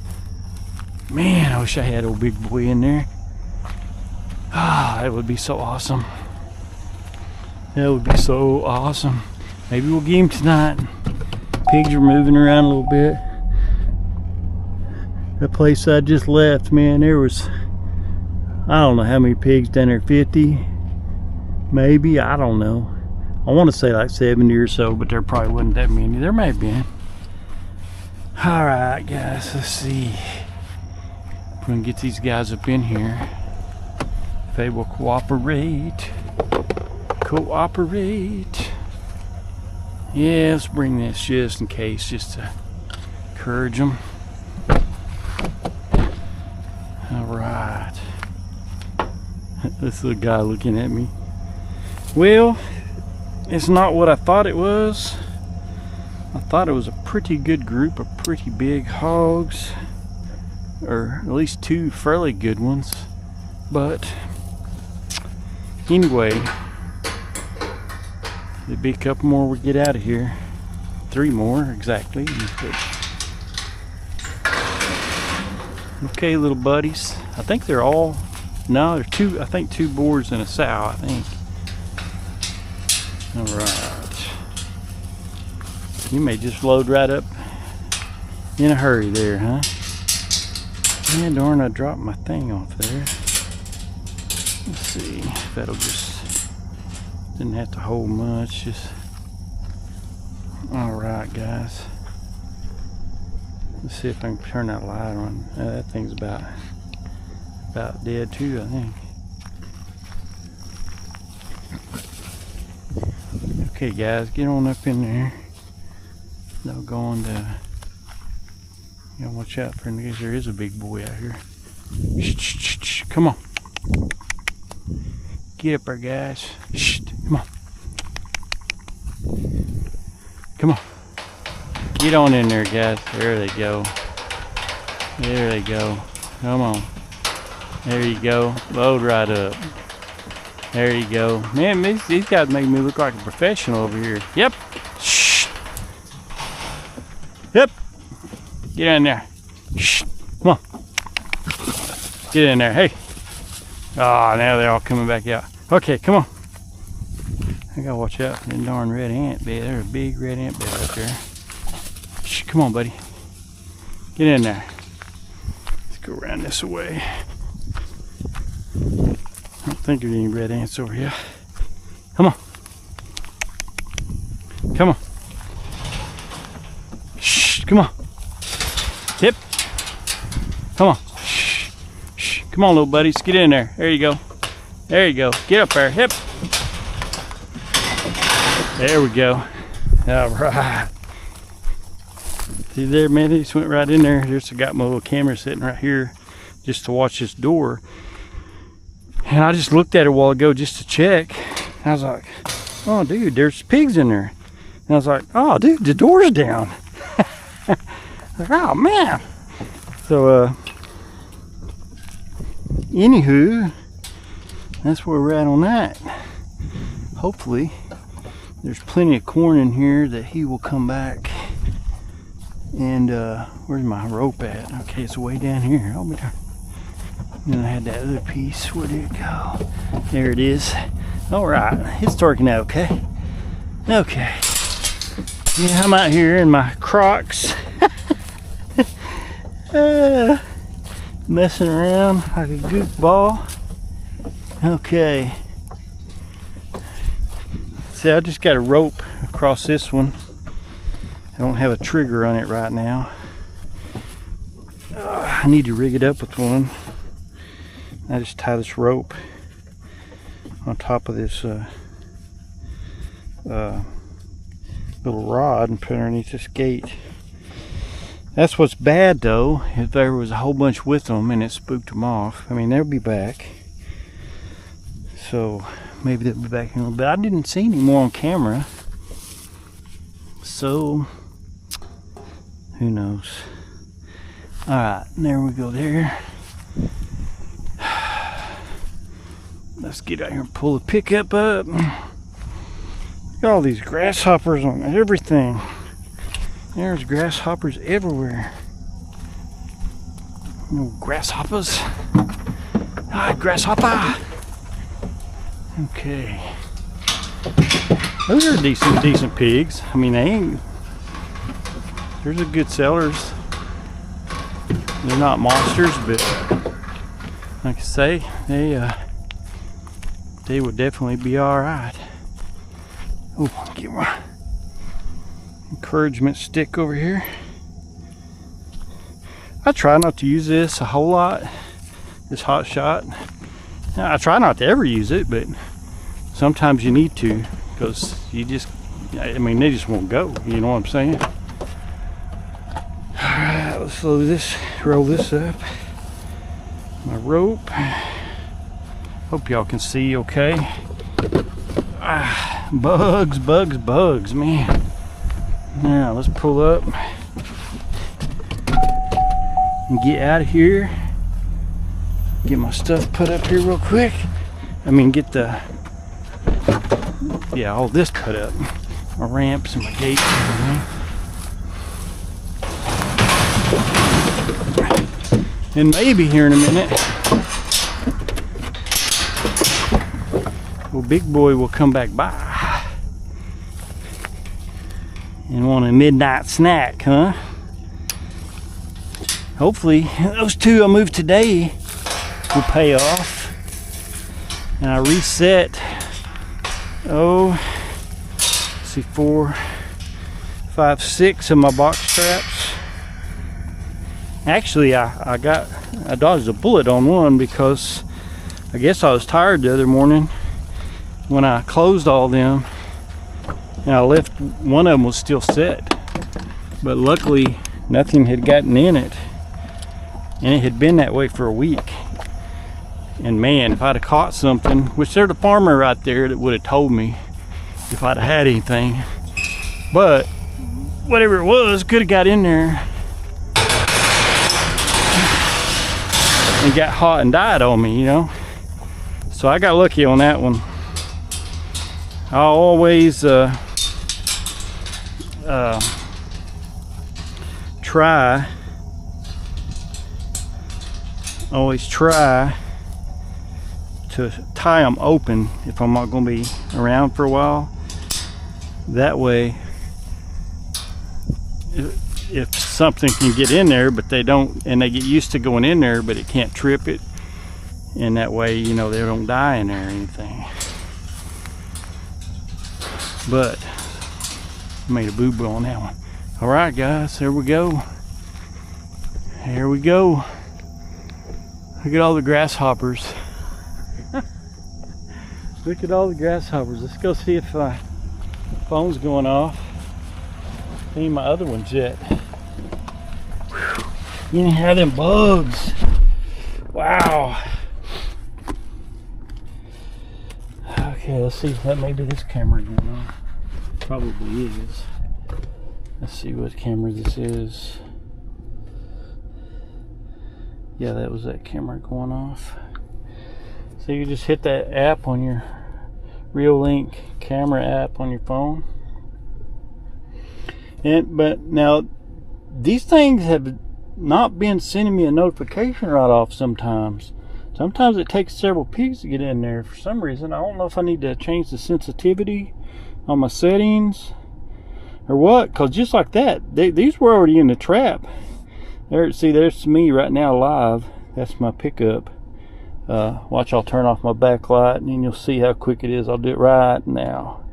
Man, I wish I had old big boy in there. Ah, that would be so awesome. That would be so awesome. Maybe we'll get him tonight. Pigs are moving around a little bit. The place I just left, man, there was, I don't know how many pigs down there, 50 maybe, I don't know. I want to say like 70 or so, but there probably wasn't that many. There may have been. Alright guys, let's see. We're gonna get these guys up in here. If they will cooperate. Yeah, let's bring this just in case, just to encourage them. Alright. This little guy looking at me. Well, it's not what I thought it was. I thought it was a pretty good group of pretty big hogs, or at least 2 fairly good ones. But anyway, there'll be a couple more we get out of here. 3 more exactly. Okay, little buddies. I think they're all, no, there's 2, I think 2 boars and a sow, I think. Alright. You may just load right up in a hurry there, huh? Yeah, darn, I dropped my thing off there. Let's see if that'll just, didn't have to hold much, just, alright guys. Let's see if I can turn that light on. That thing's about dead too, I think. Okay guys, get on up in there. They'll go on to, you know, watch out for him because there is a big boy out here. Shh, shh, shh, shh. Come on. Get up there guys. Shh, come on. Come on. Get on in there guys. There they go. There they go. Come on. There you go. Load right up. There you go. Man, these guys make me look like a professional over here. Yep. Shh. Yep. Get in there. Shh. Come on. Get in there. Hey. Oh, now they're all coming back out. Okay, come on. I gotta watch out for that darn red ant bed. There's a big red ant bed up there. Shh. Come on, buddy. Get in there. Let's go around this way. I don't think there's any red ants over here. Come on. Come on. Shh, come on. Hip. Come on. Shh. Shh. Come on, little buddies. Get in there. There you go. There you go. Get up there. Hip. There we go. All right. See there, man? They just went right in there. Just got my little camera sitting right here just to watch this door. And I just looked at it a while ago just to check. I was like, oh dude, there's pigs in there. And I was like, oh dude, the door's down. Like, oh man. So anywho, that's where we're at on that. Hopefully there's plenty of corn in here that he will come back. And where's my rope at? Okay, it's way down here. Oh my God. And then I had that other piece. Where did it go? There it is. All right, it's working out okay. Okay. Yeah, I'm out here in my Crocs, messing around like a goofball. Okay. See, I just got a rope across this one. I don't have a trigger on it right now. I need to rig it up with one. I just tie this rope on top of this little rod and put it underneath this gate. That's what's bad though, if there was a whole bunch with them and it spooked them off. I mean, they'll be back. So maybe they'll be back in a little bit. I didn't see any more on camera. So who knows? Alright, there we go there. Let's get out here and pull the pickup up. Look at all these grasshoppers on everything. There's grasshoppers everywhere. No grasshoppers. Ah, grasshopper. Okay. Those are decent pigs. I mean, they ain't. There's a good sellers. They're not monsters, but like I say, they would definitely be all right. Oh, get my encouragement stick over here. I try not to use this a whole lot, this hot shot. I try not to ever use it, but sometimes you need to, because you just, I mean, they just won't go, you know what I'm saying? Alright, let's load this, roll this up. My rope. Hope y'all can see okay. Ah, bugs, man. Now let's pull up and get out of here. Get my stuff put up here real quick. I mean, get the, yeah, all this put up. My ramps and my gates and everything. And maybe here in a minute, well, big boy will come back by and want a midnight snack, huh? Hopefully those two I moved today will pay off, and I reset, oh, let's see, 4, 5, 6 of my box traps. Actually, I dodged a bullet on one, because I guess I was tired the other morning when I closed all them, and I left one of them was still set, but luckily nothing had gotten in it, and it had been that way for a week. And man, if I'd have caught something, which there's a farmer right there that would have told me if I'd have had anything, but whatever it was could have got in there and got hot and died on me, you know. So I got lucky on that one. I always try to tie them open if I'm not going to be around for a while. That way, if something can get in there, but they don't, and they get used to going in there, but it can't trip it, and that way, you know, they don't die in there or anything. But I made a boo-boo on that one. All right, guys, there we go. Here we go. Look at all the grasshoppers. Look at all the grasshoppers. Let's go see if my phone's going off. See my other ones yet. Whew. You didn't have them bugs. Wow. Okay, let's see if that maybe this camera going on. Probably is. Let's see what camera this is. Yeah, that was that camera going off. So you just hit that app on your Reolink camera app on your phone. But now these things have not been sending me a notification right off sometimes. Sometimes it takes several peeks to get in there for some reason. I don't know if I need to change the sensitivity on my settings or what, because just like that, these were already in the trap. There, see, there's me right now live. That's my pickup. Watch, I'll turn off my backlight and then you'll see how quick it is. I'll do it right now.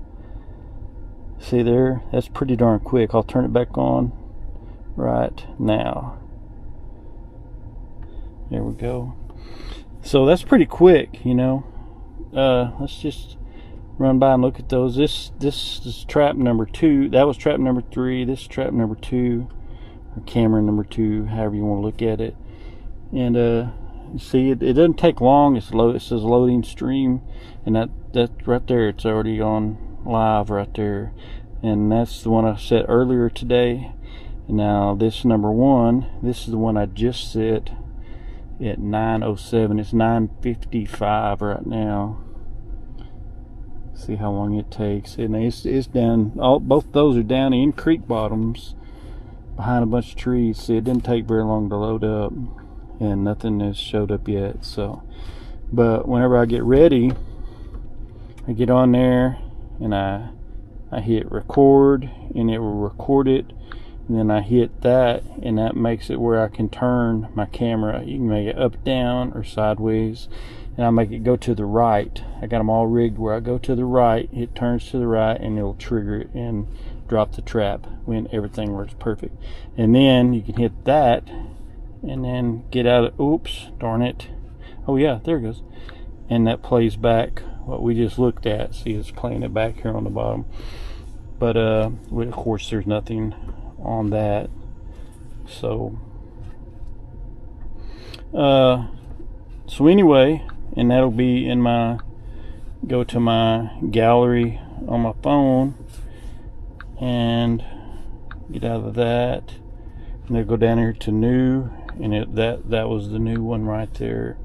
See there? That's pretty darn quick. I'll turn it back on right now. There we go. So that's pretty quick, you know. Let's just run by and look at those. This is trap number 2. That was trap number 3. This is trap number 2, or camera number 2, however you want to look at it. And you see, it doesn't take long. It says loading stream, and that right there, it's already on live right there. And that's the one I set earlier today. And now this number 1, this is the one I just set at 9:07. It's 9:55 right now. See how long it takes. And it's down, both those are down in creek bottoms behind a bunch of trees. See, it didn't take very long to load up, and nothing has showed up yet. So, but whenever I get ready, I get on there and I hit record, and it will record it. And then I hit that, and that makes it where I can turn my camera. You can make it up, down, or sideways, and I make it go to the right. I got them all rigged where I go to the right, it turns to the right, and it'll trigger it and drop the trap when everything works perfect. And then you can hit that, and then get out of, oops, darn it. Oh yeah, there it goes. And that plays back what we just looked at. See, it's playing it back here on the bottom. But of course there's nothing on that. So anyway, and that'll be in my, go to my gallery on my phone and get out of that, and then go down here to new, and that was the new one right there.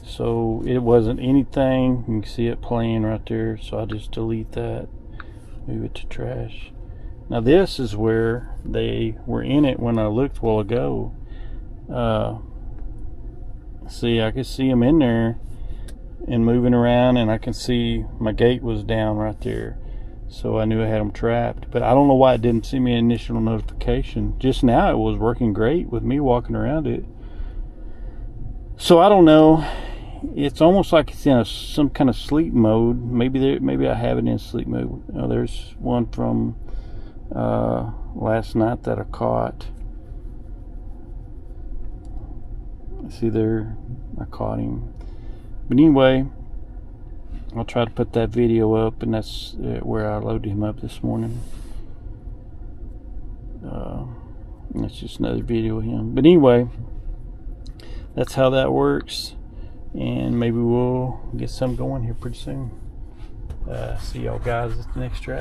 So it wasn't anything. You can see it playing right there, so I just delete that, move it to trash. Now this is where they were in it when I looked a while ago. See, I could see them in there and moving around, and I can see my gate was down right there. So I knew I had them trapped. But I don't know why it didn't send me an initial notification. Just now it was working great with me walking around it. So I don't know. It's almost like it's in some kind of sleep mode. Maybe I have it in sleep mode. Oh, there's one from last night that I caught. See there, I caught him. But anyway, I'll try to put that video up, and that's where I loaded him up this morning. And that's just another video of him. But anyway, that's how that works, and maybe we'll get some going here pretty soon. See y'all guys at the next track.